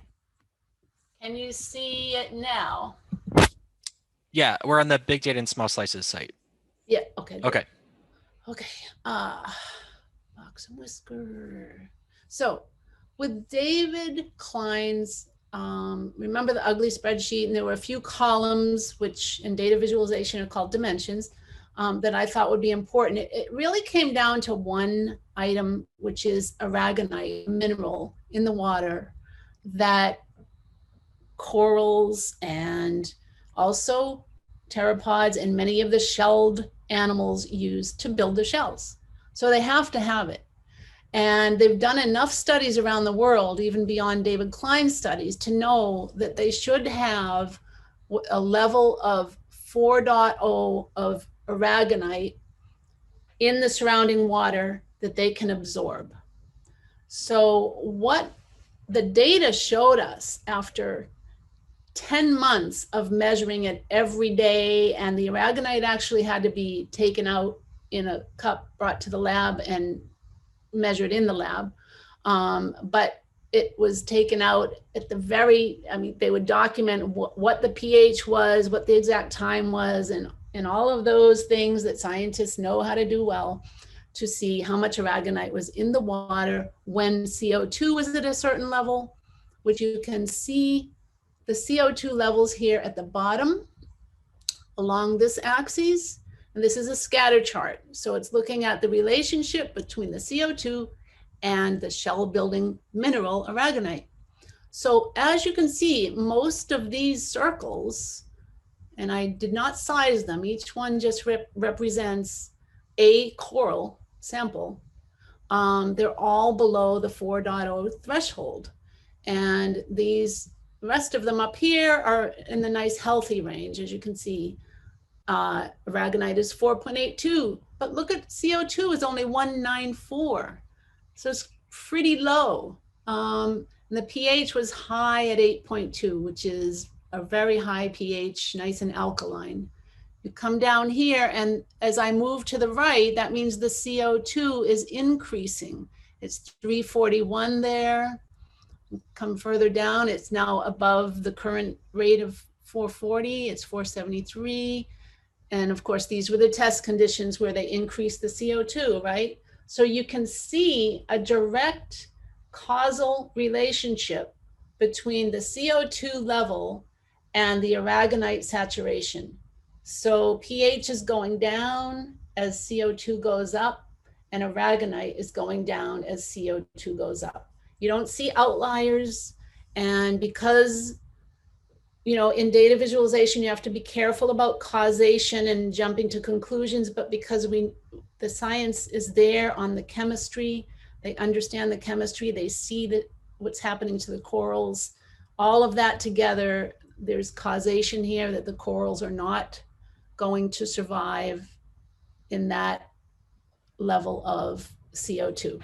Can you see it now? Yeah, we're on the Big Data and Small Slices site. Yeah, okay. Good. Okay. Okay. Box and whisker. So with David Klein's, remember the ugly spreadsheet, and there were a few columns which in data visualization are called dimensions. that I thought would be important. It really came down to one item, which is aragonite, a mineral in the water that corals and also pteropods and many of the shelled animals use to build their shells. So they have to have it. And they've done enough studies around the world, even beyond David Klein's studies, to know that they should have a level of 4.0 of aragonite in the surrounding water that they can absorb. So what the data showed us after 10 months of measuring it every day, and the aragonite actually had to be taken out in a cup, brought to the lab and measured in the lab. But it was taken out at the very, I mean, they would document what the pH was, what the exact time was, and all of those things that scientists know how to do well, to see how much aragonite was in the water when CO2 was at a certain level, which you can see the CO2 levels here at the bottom along this axis. And this is a scatter chart. So it's looking at the relationship between the CO2 and the shell building mineral aragonite. So as you can see, most of these circles, and I did not size them, each one just represents a coral sample. They're all below the 4.0 threshold. And these rest of them up here are in the nice healthy range, as you can see. Aragonite is 4.82, but look at CO2 is only 194. So it's pretty low. And the pH was high at 8.2, which is a very high pH, nice and alkaline. You come down here, and as I move to the right, that means the CO2 is increasing. It's 341 there. Come further down, it's now above the current rate of 440, it's 473. And of course, these were the test conditions where they increased the CO2, right? So you can see a direct causal relationship between the CO2 level and the aragonite saturation. So pH is going down as CO2 goes up, and aragonite is going down as CO2 goes up. You don't see outliers, and because, you know, in data visualization, you have to be careful about causation and jumping to conclusions, but because the science is there on the chemistry, they understand the chemistry, they see that what's happening to the corals, all of that together, there's causation here that the corals are not going to survive in that level of CO2.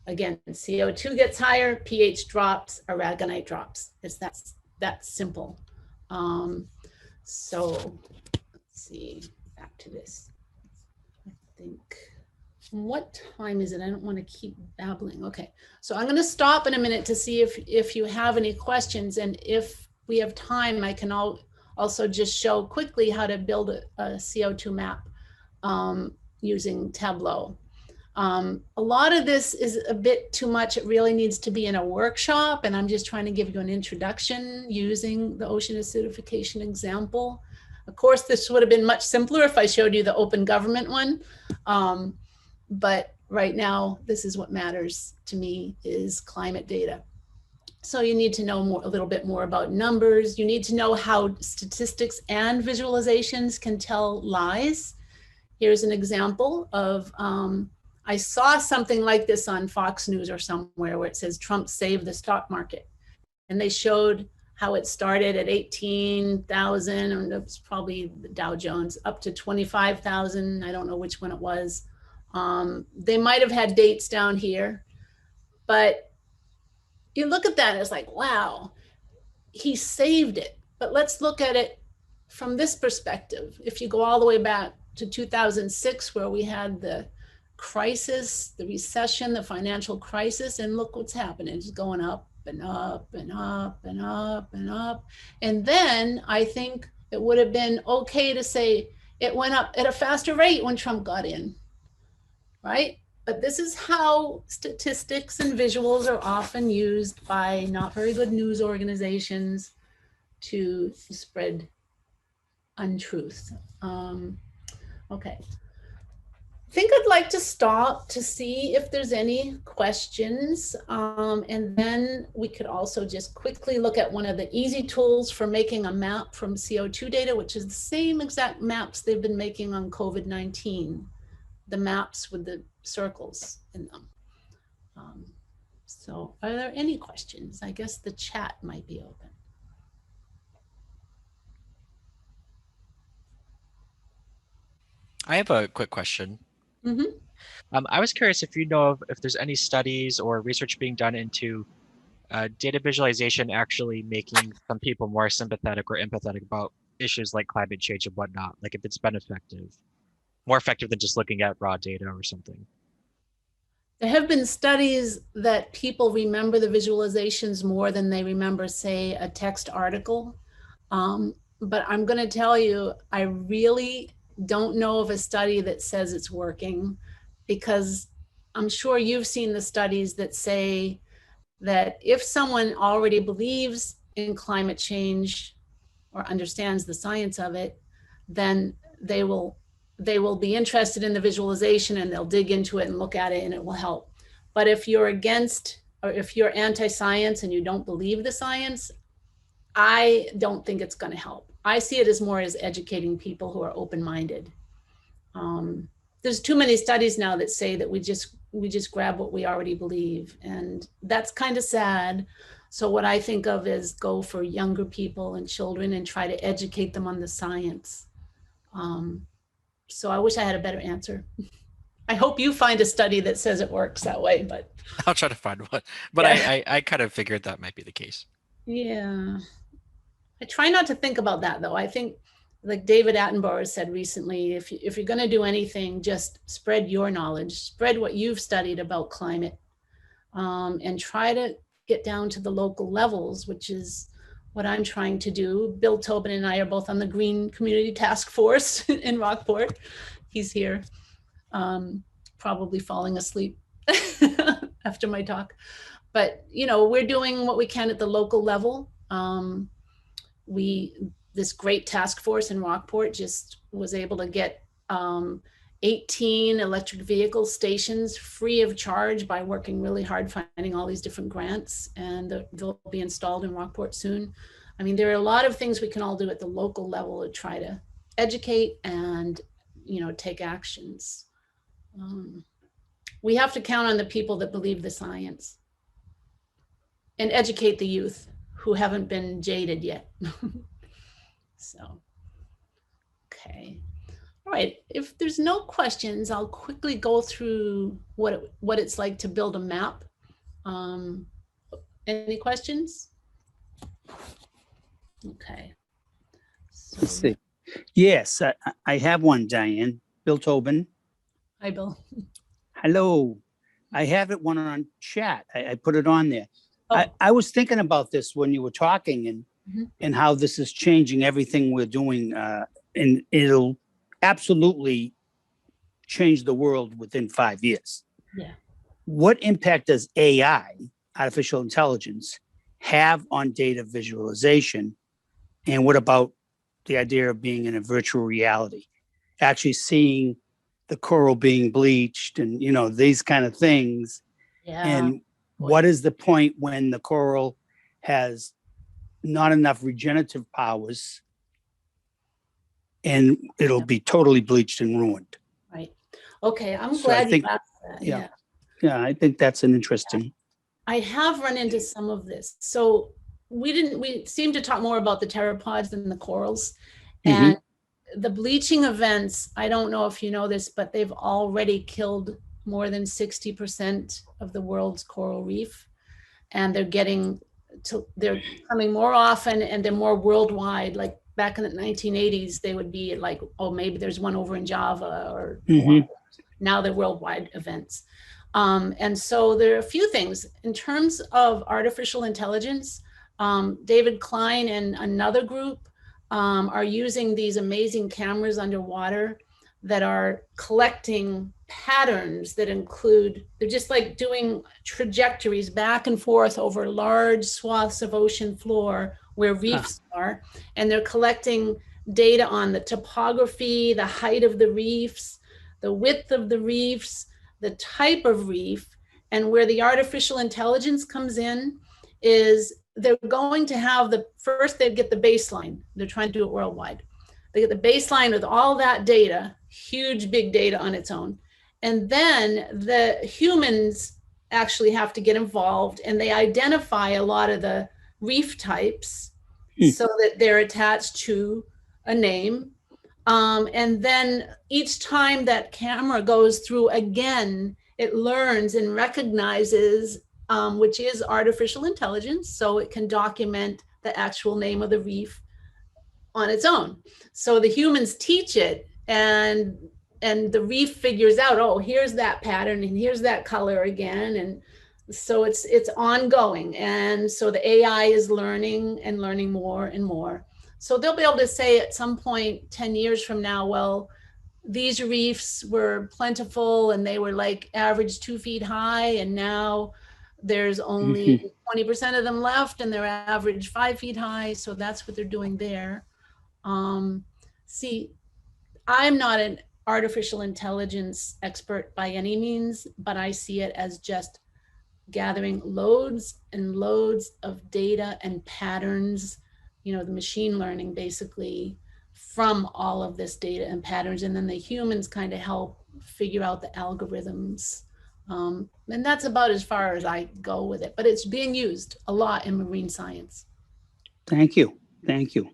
Again, CO2 gets higher, pH drops, aragonite drops. It's that simple. So let's see, back to this. I think, what time is it? I don't want to keep babbling. Okay, so I'm going to stop in a minute to see if you have any questions, and if we have time, I can also just show quickly how to build a CO2 map using Tableau. A lot of this is a bit too much. It really needs to be in a workshop, and I'm just trying to give you an introduction using the ocean acidification example. Of course, this would have been much simpler if I showed you the open government one. But right now, this is what matters to me, is climate data. So you need to know a little bit more about numbers. You need to know how statistics and visualizations can tell lies. Here's an example of, I saw something like this on Fox News or somewhere where it says Trump saved the stock market. And they showed how it started at 18,000, and it was probably the Dow Jones, up to 25,000. I don't know which one it was. They might have had dates down here, but you look at that and it's like, wow, he saved it. But let's look at it from this perspective. If you go all the way back to 2006, where we had the crisis, the recession, the financial crisis, and look what's happening. It's going up and up and up and up and up. And then I think it would have been okay to say it went up at a faster rate when Trump got in, right? But this is how statistics and visuals are often used by not very good news organizations to spread untruth. Okay. I think I'd like to stop to see if there's any questions. And then we could also just quickly look at one of the easy tools for making a map from CO2 data, which is the same exact maps they've been making on COVID-19, the maps with the circles in them. So are there any questions? I guess the chat might be open. I have a quick question. Mm-hmm. I was curious if you know if there's any studies or research being done into data visualization actually making some people more sympathetic or empathetic about issues like climate change and whatnot, like if it's been effective, more effective than just looking at raw data or something. There have been studies that people remember the visualizations more than they remember, say, a text article. But I'm going to tell you, I really don't know of a study that says it's working, because I'm sure you've seen the studies that say that if someone already believes in climate change or understands the science of it, then they will be interested in the visualization and they'll dig into it and look at it and it will help. But if you're against, or if you're anti-science and you don't believe the science, I don't think it's going to help. I see it as more as educating people who are open-minded. There's too many studies now that say that we just grab what we already believe, and that's kind of sad. So what I think of is go for younger people and children and try to educate them on the science. So I wish I had a better answer. I hope you find a study that says it works that way, but I'll try to find one. But yeah. I kind of figured that might be the case. Yeah. I try not to think about that, though. I think, like David Attenborough said recently, if you're going to do anything, just spread your knowledge, spread what you've studied about climate, and try to get down to the local levels, which is what I'm trying to do. Bill Tobin and I are both on the Green Community Task Force in Rockport. He's here, probably falling asleep after my talk. But, you know, we're doing what we can at the local level. This great task force in Rockport just was able to get 18 electric vehicle stations free of charge by working really hard finding all these different grants, and they'll be installed in Rockport soon. I mean, there are a lot of things we can all do at the local level to try to educate and, you know, take actions. We have to count on the people that believe the science and educate the youth who haven't been jaded yet. So, okay. All right, if there's no questions, I'll quickly go through what it's like to build a map. Any questions? Okay. So, let's see. Yes, I have one, Diane. Bill Tobin. Hi, Bill. Hello. I have it one on chat. I put it on there. Oh. I was thinking about this when you were talking and how this is changing everything we're doing. And it'll absolutely change the world within 5 years. Yeah. What impact does AI, artificial intelligence, have on data visualization? And what about the idea of being in a virtual reality, actually seeing the coral being bleached and, you know, these kind of things? Yeah. And what is the point when the coral has not enough regenerative powers and it'll be totally bleached and ruined? Right. Okay. I'm So glad I think, you asked that. yeah. Yeah, I think that's an interesting. I have run into some of this. So we seem to talk more about the pteropods than the corals. And the bleaching events, I don't know if you know this, but they've already killed more than 60% of the world's coral reef. And they're coming more often and they're more worldwide. Like back in the 1980s, they would be like, oh, maybe there's one over in Java or now they're worldwide events. And so there are a few things in terms of artificial intelligence. David Klein and another group are using these amazing cameras underwater that are collecting patterns that include, they're just like doing trajectories back and forth over large swaths of ocean floor where reefs are, and they're collecting data on the topography, the height of the reefs, the width of the reefs, the type of reef. And where the artificial intelligence comes in is they're going to have first they get the baseline. They're trying to do it worldwide. They get the baseline with all that data, huge big data on its own. And then the humans actually have to get involved, and they identify a lot of the reef types so that they're attached to a name. And then each time that camera goes through again, it learns and recognizes, which is artificial intelligence, so it can document the actual name of the reef on its own. So the humans teach it, and the reef figures out, oh, here's that pattern and here's that color again. And so it's ongoing. And so the AI is learning and learning more and more. So they'll be able to say at some point 10 years from now, well, these reefs were plentiful and they were like average 2 feet high, and now there's only 20% of them left and they're average 5 feet high. So that's what they're doing there. See, I'm not an artificial intelligence expert by any means, but I see it as just gathering loads and loads of data and patterns, you know, the machine learning basically from all of this data and patterns. And then the humans kind of help figure out the algorithms. And that's about as far as I go with it, but it's being used a lot in marine science. Thank you. Thank you.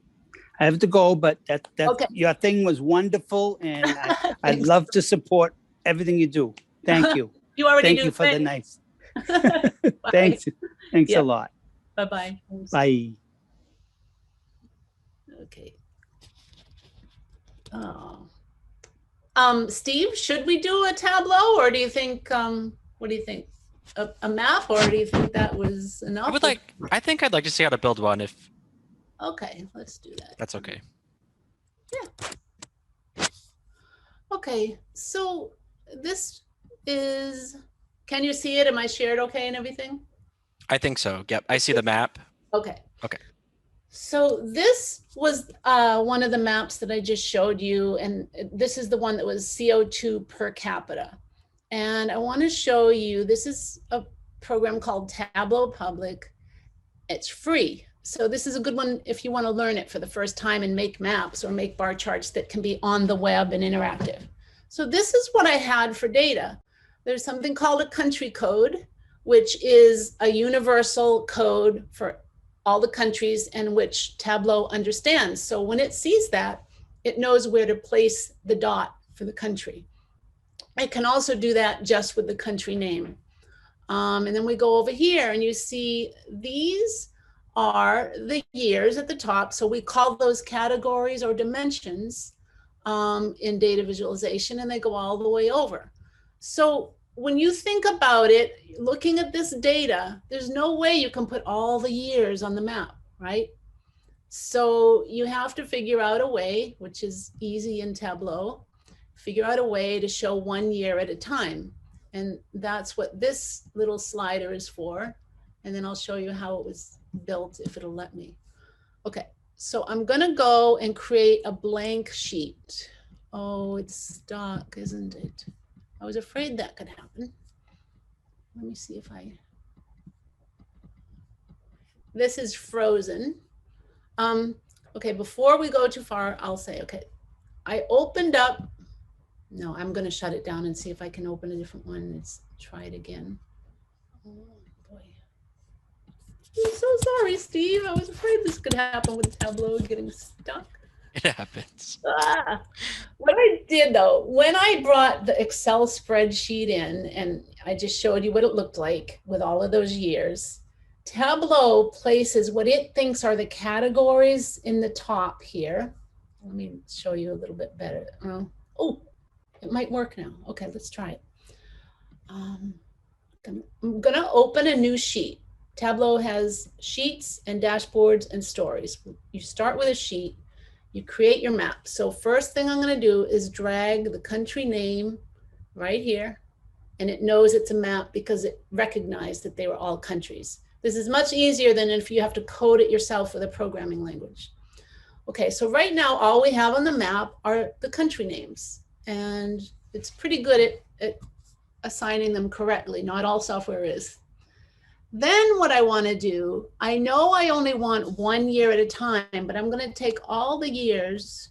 I have to go, but that Okay. Your thing was wonderful, and I'd love to support everything you do. Thank you. You already Thank do. you for the nice. Bye. Thanks. Thanks Yeah. a lot. Bye-bye. Bye. Okay. Steve, should we do a tableau, or do you think, what do you think? A map, or do you think that was enough? I think I'd like to see how to build one if Okay, let's do that. that's okay. Okay, so this is, can you see it? Am I shared okay and everything? I think so. Yep. I see the map. Okay. Okay. So this was one of the maps that I just showed you, and this is the one that was CO2 per capita. And I want to show you, this is a program called Tableau Public. It's free. So this is a good one if you want to learn it for the first time and make maps or make bar charts that can be on the web and interactive. So this is what I had for data. There's something called a country code, which is a universal code for all the countries and which Tableau understands. So when it sees that, it knows where to place the dot for the country. It can also do that just with the country name. And then we go over here and you see these are the years at the top. So we call those categories or dimensions in data visualization, and they go all the way over. So when you think about it, looking at this data, there's no way you can put all the years on the map, right? So you have to figure out a way, which is easy in Tableau, figure out a way to show 1 year at a time. And that's what this little slider is for. And then I'll show you how it was built if it'll let me. Okay, so I'm gonna go and create a blank sheet. Oh, it's stuck, isn't it? I was afraid that could happen. Let me see if this is frozen. Okay, before we go too far, I'll say, okay, I opened up, no, I'm gonna shut it down and see if I can open a different one. Let's try it again. Oh boy. I'm so sorry, Steve. I was afraid this could happen with Tableau getting stuck. It happens. What I did though, when I brought the Excel spreadsheet in and I just showed you what it looked like with all of those years, Tableau places what it thinks are the categories in the top here. Let me show you a little bit better. Oh, it might work now. Okay, let's try it. I'm gonna open a new sheet. Tableau has sheets and dashboards and stories. You start with a sheet, you create your map. So first thing I'm gonna do is drag the country name right here, and it knows it's a map because it recognized that they were all countries. This is much easier than if you have to code it yourself with a programming language. Okay, so right now, all we have on the map are the country names, and it's pretty good at assigning them correctly. Not all software is. Then what I want to do, I know I only want 1 year at a time, but I'm going to take all the years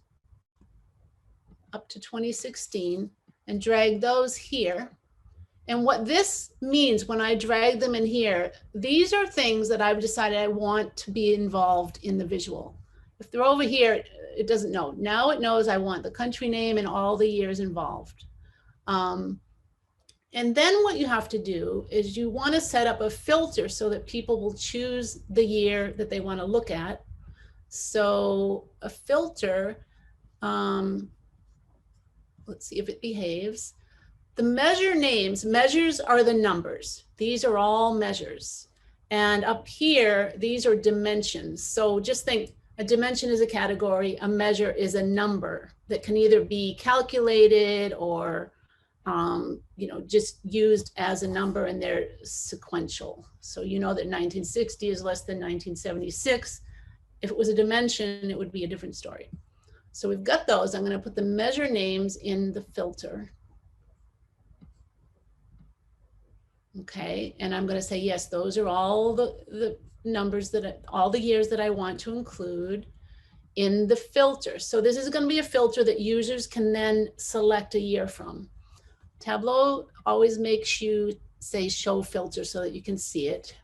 up to 2016 and drag those here. And what this means when I drag them in here, these are things that I've decided I want to be involved in the visual. If they're over here, it doesn't know. Now it knows I want the country name and all the years involved. And then what you have to do is you want to set up a filter so that people will choose the year that they want to look at. So a filter, let's see if it behaves. The measure names, measures are the numbers. These are all measures. And up here, these are dimensions. So just think a dimension is a category, a measure is a number that can either be calculated or just used as a number, and they're sequential. So you know that 1960 is less than 1976. If it was a dimension, it would be a different story. So we've got those. I'm going to put the measure names in the filter. Okay, and I'm going to say, yes, those are all the numbers all the years that I want to include in the filter. So this is going to be a filter that users can then select a year from. Tableau always makes you say show filter so that you can see it.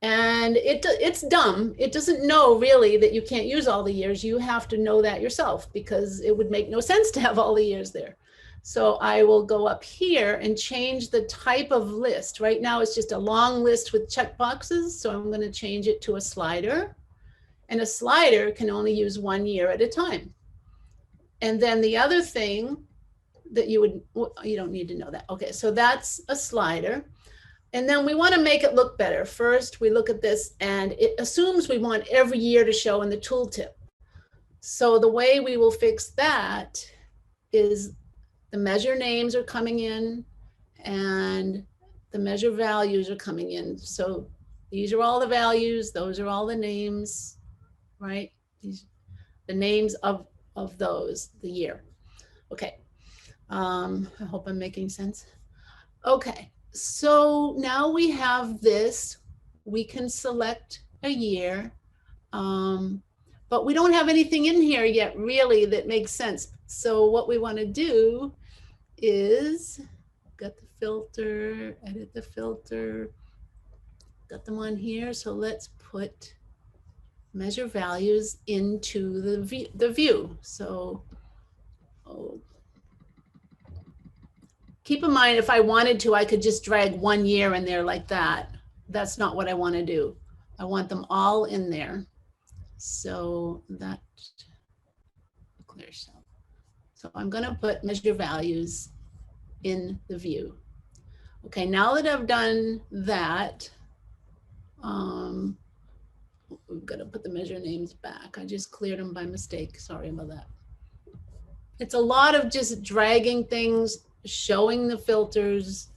And it's dumb. It doesn't know really that you can't use all the years. You have to know that yourself because it would make no sense to have all the years there. So I will go up here and change the type of list. Right now it's just a long list with checkboxes. So I'm going to change it to a slider. And a slider can only use 1 year at a time. And then the other thing that you don't need to know that. Okay, so that's a slider. And then we want to make it look better. First, we look at this and it assumes we want every year to show in the tooltip. So the way we will fix that is the measure names are coming in and the measure values are coming in. So these are all the values, those are all the names, right? The names of those, the year. Okay. I hope I'm making sense. Okay, so now we have this. We can select a year, but we don't have anything in here yet really that makes sense. So what we want to do is got the filter, edit the filter, got them on here. So let's put measure values into the view. So, keep in mind, if I wanted to, I could just drag 1 year in there like that. That's not what I want to do. I want them all in there. So that clears out. So I'm going to put measure values in the view. Okay, now that I've done that, we've got to put the measure names back. I just cleared them by mistake. Sorry about that. It's a lot of just dragging things, showing the filters,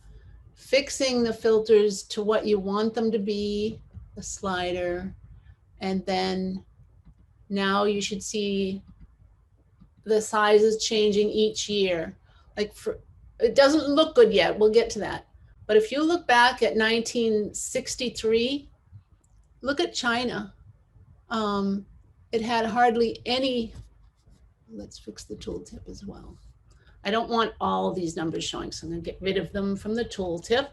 fixing the filters to what you want them to be, the slider, and then now you should see the sizes changing each year. Like it doesn't look good yet, we'll get to that. But if you look back at 1963, look at China. It had hardly any, let's fix the tooltip as well. I don't want all of these numbers showing, so I'm going to get rid of them from the tooltip.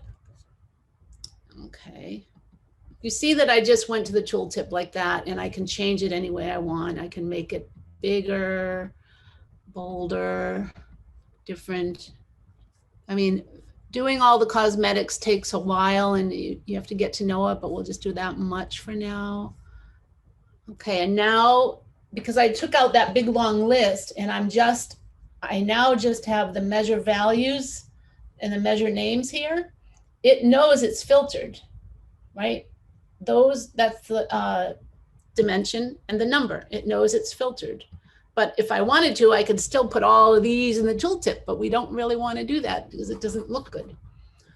Okay. You see that I just went to the tooltip like that, and I can change it any way I want. I can make it bigger, bolder, different. I mean, doing all the cosmetics takes a while, and you have to get to know it, but we'll just do that much for now. Okay, and now, because I took out that big long list, and I now just have the measure values and the measure names here. It knows it's filtered, right? That's the dimension and the number. It knows it's filtered. But if I wanted to, I could still put all of these in the tooltip, but we don't really want to do that because it doesn't look good.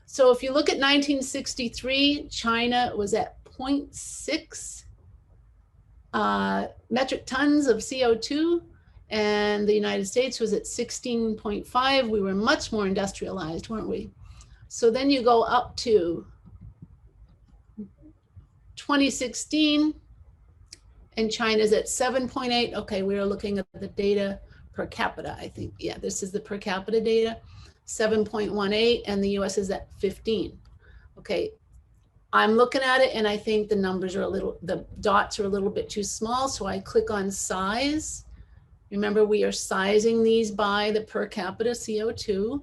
So if you look at 1963, China was at 0.6 metric tons of CO2, and the United States was at 16.5. We were much more industrialized, weren't we? So then you go up to 2016, and China's at 7.8. Okay, we are looking at the data per capita, I think. Yeah, this is the per capita data, 7.18, and the US is at 15. Okay, I'm looking at it and I think the numbers are a little, the dots are a little bit too small, so I click on size. Remember, we are sizing these by the per capita CO2.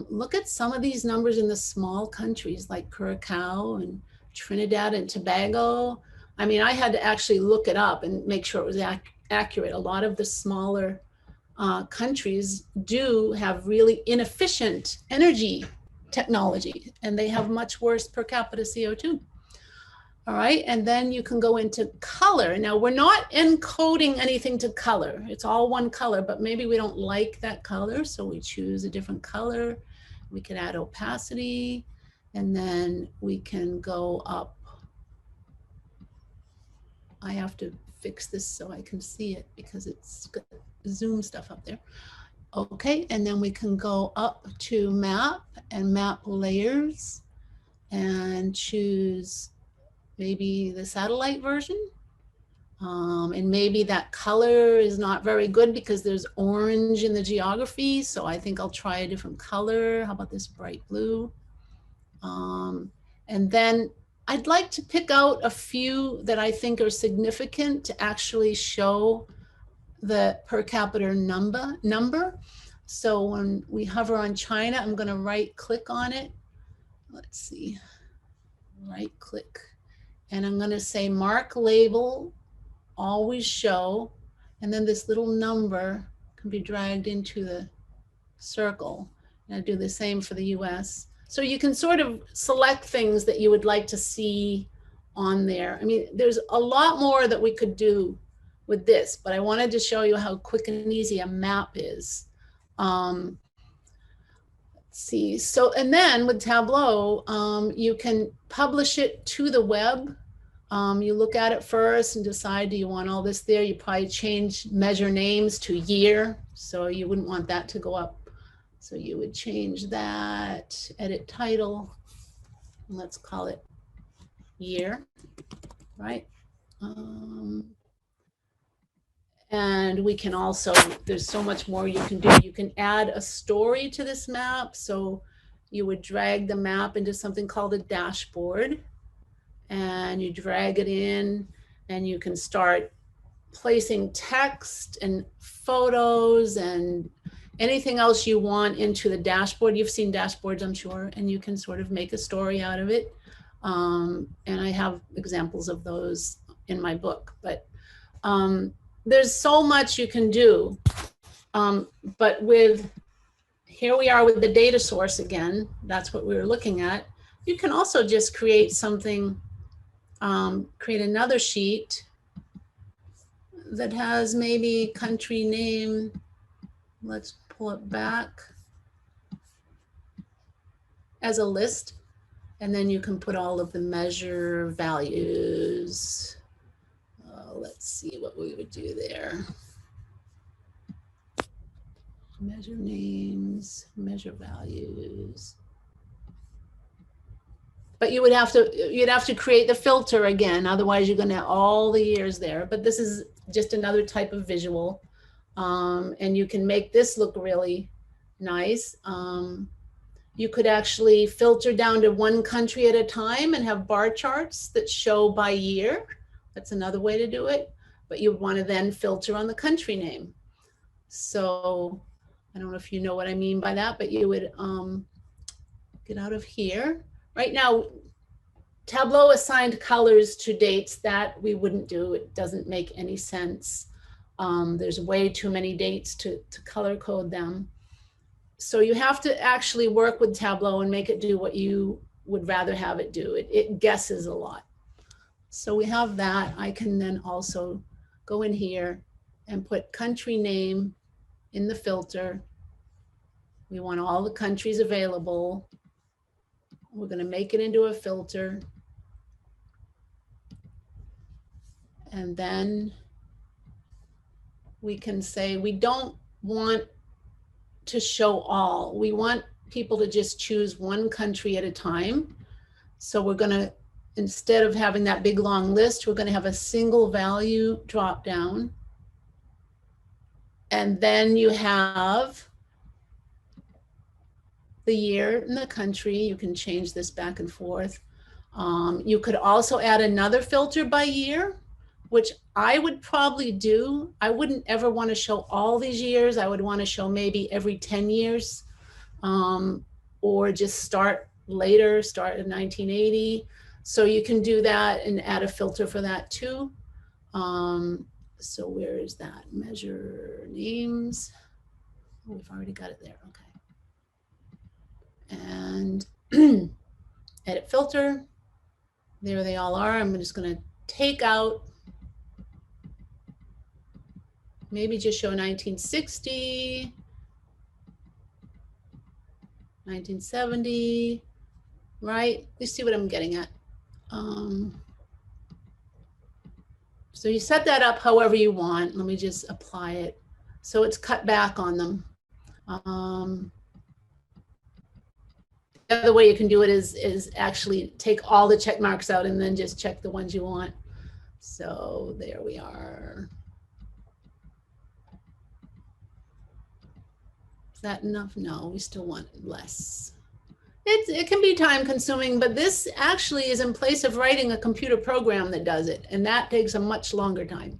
Look at some of these numbers in the small countries like Curacao and Trinidad and Tobago. I mean, I had to actually look it up and make sure it was accurate. A lot of the smaller countries do have really inefficient energy technology, and they have much worse per capita CO2. All right, and then you can go into color. Now, we're not encoding anything to color. It's all one color, but maybe we don't like that color, so we choose a different color. We can add opacity, and then we can go up. I have to fix this so I can see it because it's got zoom stuff up there. Okay, and then we can go up to map and map layers and choose maybe the satellite version. And maybe that color is not very good because there's orange in the geography. So I think I'll try a different color. How about this bright blue? And then I'd like to pick out a few that I think are significant to actually show the per capita number. So when we hover on China, I'm going to right click on it. Let's see, right click. And I'm going to say mark label, always show, and then this little number can be dragged into the circle. And I do the same for the US. So you can sort of select things that you would like to see on there. I mean, there's a lot more that we could do with this, but I wanted to show you how quick and easy a map is. Let's see, so, and then with Tableau, you can publish it to the web. You look at it first and decide, do you want all this there? You probably change measure names to year, so you wouldn't want that to go up. So you would change that, edit title, and let's call it year, right? And we can also, there's so much more you can do. You can add a story to this map. So you would drag the map into something called a dashboard, and you drag it in, and you can start placing text and photos and anything else you want into the dashboard. You've seen dashboards, I'm sure, and you can sort of make a story out of it. And I have examples of those in my book, but there's so much you can do. But with, here we are with the data source again, that's what we were looking at. You can also just create something, create another sheet that has maybe country name. Let's pull it back as a list. And then you can put all of the measure values. Let's see what we would do there. Measure names, measure values. But you would have to, you'd have to create the filter again. Otherwise you're going to have all the years there. But this is just another type of visual. And you can make this look really nice. You could actually filter down to one country at a time and have bar charts that show by year. That's another way to do it. But you would want to then filter on the country name. So I don't know if you know what I mean by that, but you would get out of here. Right now, Tableau assigned colors to dates. That we wouldn't do. It doesn't make any sense. There's way too many dates to color code them. So you have to actually work with Tableau and make it do what you would rather have it do. It guesses a lot. So we have that. I can then also go in here and put country name in the filter. We want all the countries available. We're going to make it into a filter. And then we can say we don't want to show all. We want people to just choose one country at a time. So we're going to, instead of having that big long list, we're going to have a single value drop down. And then you have the year and the country. You can change this back and forth. You could also add another filter by year, which I would probably do. I wouldn't ever want to show all these years. I would want to show maybe every 10 years, or just start later, start in 1980. So you can do that and add a filter for that too. So where is that? Measure names. Oh, we've already got it there, okay. And edit filter. There they all are. I'm just going to take out, maybe just show 1960, 1970, right? You see what I'm getting at. So you set that up however you want. Let me just apply it. So it's cut back on them. The other way you can do it is actually take all the check marks out and then just check the ones you want. So there we are. Is that enough? No, we still want less. It can be time consuming, but this actually is in place of writing a computer program that does it, and that takes a much longer time.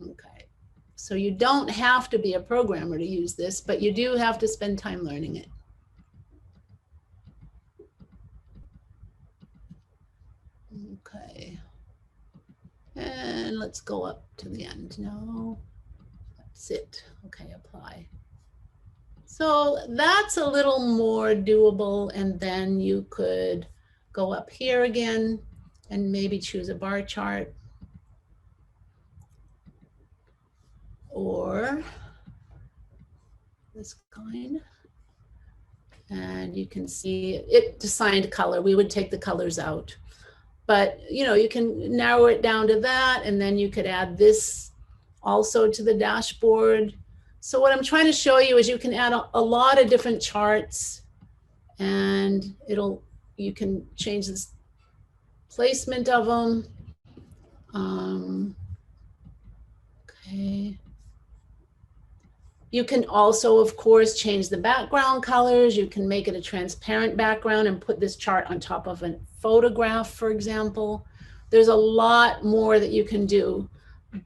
Okay, so you don't have to be a programmer to use this, but you do have to spend time learning it. Okay, and let's go up to the end. No, that's it. Okay, apply. So that's a little more doable, and then you could go up here again and maybe choose a bar chart, or this kind. And you can see it assigned color. We would take the colors out, but you know, you can narrow it down to that, and then you could add this also to the dashboard. So what I'm trying to show you is you can add a lot of different charts, and you can change this placement of them. Okay. You can also, of course, change the background colors. You can make it a transparent background and put this chart on top of a photograph, for example. There's a lot more that you can do,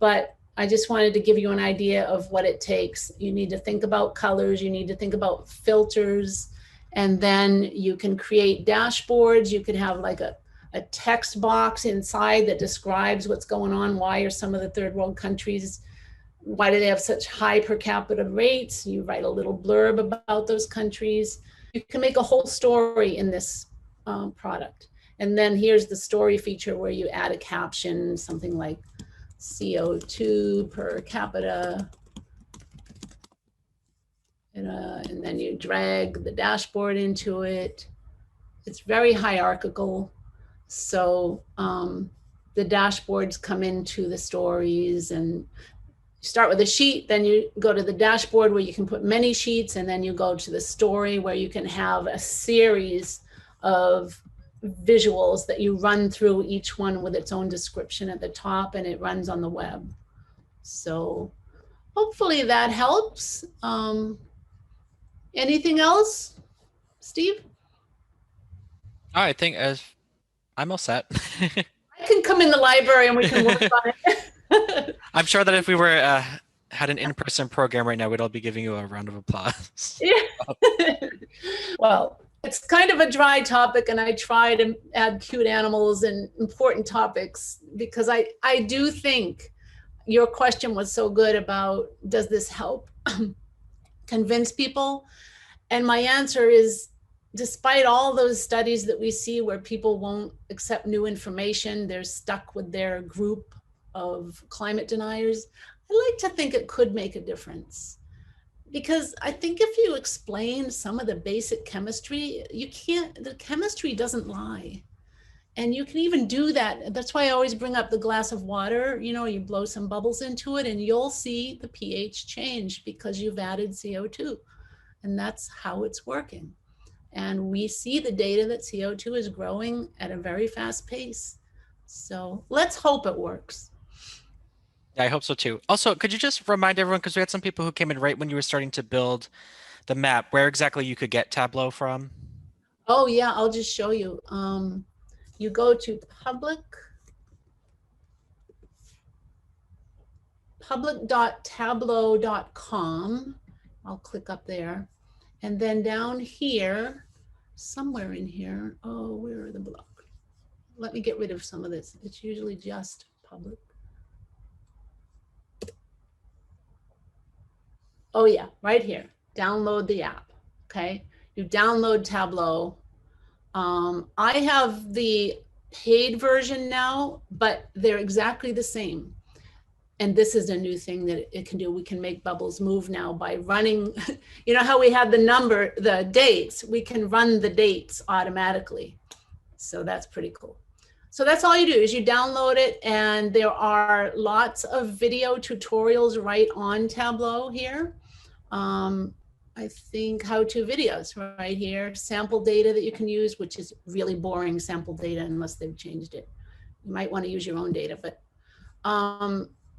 but I just wanted to give you an idea of what it takes. You need to think about colors, you need to think about filters, and then you can create dashboards. You could have like a text box inside that describes what's going on. Why are some of the third world countries, why do they have such high per capita rates? You write a little blurb about those countries. You can make a whole story in this product. And then here's the story feature where you add a caption, something like CO2 per capita, and then you drag the dashboard into it. It's very hierarchical. So the dashboards come into the stories, and you start with a sheet, then you go to the dashboard where you can put many sheets, and then you go to the story where you can have a series of visuals that you run through, each one with its own description at the top, and it runs on the web. So hopefully that helps. Anything else, Steve? I think I'm all set. I can come in the library and we can work on it. I'm sure that if we were had an in-person program right now, we'd all be giving you a round of applause. Yeah. Well, it's kind of a dry topic, and I try to add cute animals and important topics because I do think your question was so good about, does this help convince people? And my answer is, despite all those studies that we see where people won't accept new information, they're stuck with their group of climate deniers, I like to think it could make a difference. Because I think if you explain some of the basic chemistry, the chemistry doesn't lie. And you can even do that. That's why I always bring up the glass of water. You know, you blow some bubbles into it and you'll see the pH change because you've added CO2. And that's how it's working. And we see the data that CO2 is growing at a very fast pace. So let's hope it works. Yeah, I hope so too. Also, could you just remind everyone, because we had some people who came in right when you were starting to build the map, where exactly you could get Tableau from? Oh yeah, I'll just show you. You go to public.tableau.com. I'll click up there. And then down here, somewhere in here, oh, where are the block? Let me get rid of some of this. It's usually just public. Oh yeah, right here, download the app, okay? You download Tableau. I have the paid version now, but they're exactly the same. And this is a new thing that it can do. We can make bubbles move now by running, you know how we have the dates, we can run the dates automatically. So that's pretty cool. So that's all you do is you download it, and there are lots of video tutorials right on Tableau here. I think how-to videos right here, sample data that you can use, which is really boring sample data unless they've changed it. You might want to use your own data, but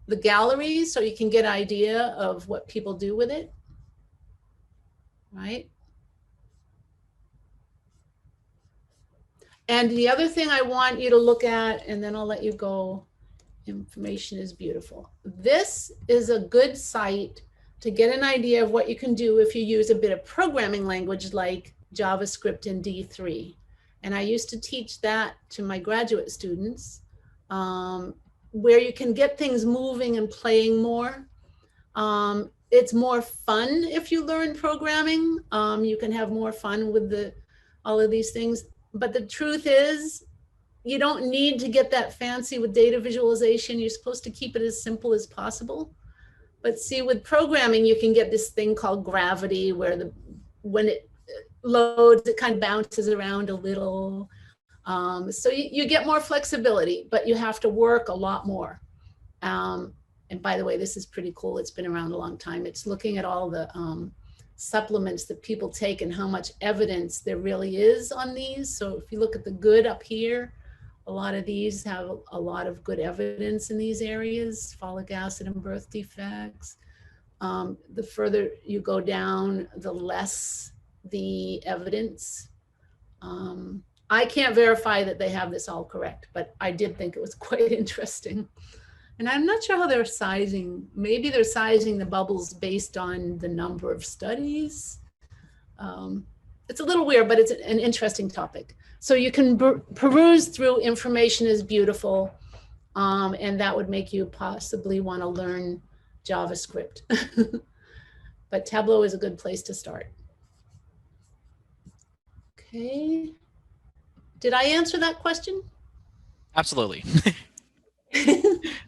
the galleries, so you can get an idea of what people do with it, right? And the other thing I want you to look at, and then I'll let you go, information is beautiful. This is a good site to get an idea of what you can do if you use a bit of programming language like JavaScript in D3. And I used to teach that to my graduate students, where you can get things moving and playing more. It's more fun if you learn programming. You can have more fun with all of these things. But the truth is, you don't need to get that fancy with data visualization. You're supposed to keep it as simple as possible. But see, with programming, you can get this thing called gravity, where when it loads, it kind of bounces around a little. So you get more flexibility, but you have to work a lot more. And by the way, this is pretty cool. It's been around a long time. It's looking at all the supplements that people take and how much evidence there really is on these. So if you look at the good up here, a lot of these have a lot of good evidence in these areas, folic acid and birth defects. The further you go down, the less the evidence. I can't verify that they have this all correct, but I did think it was quite interesting. And I'm not sure how they're sizing. Maybe they're sizing the bubbles based on the number of studies. It's a little weird, but it's an interesting topic. So you can peruse through information is beautiful, and that would make you possibly want to learn JavaScript. But Tableau is a good place to start. Okay. Did I answer that question? Absolutely.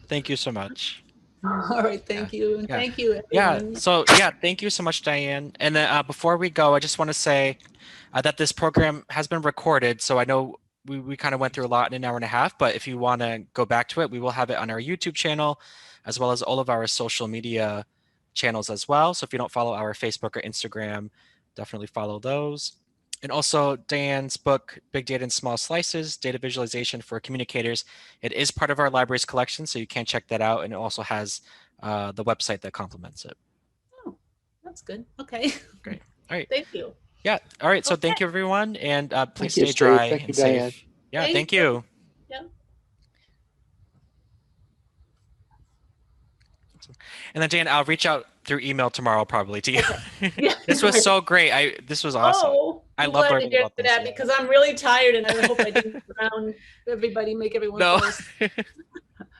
Thank you so much. All right, thank you. And thank you, Yeah, everyone. so thank you so much, Diane. And then before we go, I just want to say that this program has been recorded. So I know we kind of went through a lot in an hour and a half, but if you want to go back to it, we will have it on our YouTube channel, as well as all of our social media channels as well. So if you don't follow our Facebook or Instagram, definitely follow those. And also Diane's book, Big Data in Small Slices, Data Visualization for Communicators. It is part of our library's collection, so you can check that out. And it also has the website that complements it. Oh, that's good. Okay. Great. All right. Thank you. Yeah. All right. So Okay. thank you, everyone. And please Thank you, stay Steve. dry Thank you, and safe. Diane. Yeah. Thank Thank you. you. Yeah. And then, Dan, I'll reach out through email tomorrow probably to you. Yeah. This was so great. This was awesome. Oh, I I'm love glad learning to hear about this, that yeah. because I'm really tired and I hope I didn't drown everybody, make everyone No. fall asleep.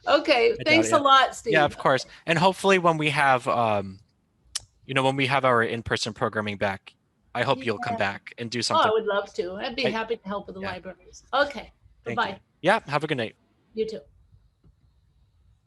Okay, doubt thanks it, a lot, Steve. Yeah, of course. And hopefully when we have, when we have our in-person programming back, I hope you'll come back and do Oh, something. I would love to. I'd be happy to help with the yeah. libraries. Okay, Thank bye-bye. you. Yeah. Have a good night. You too.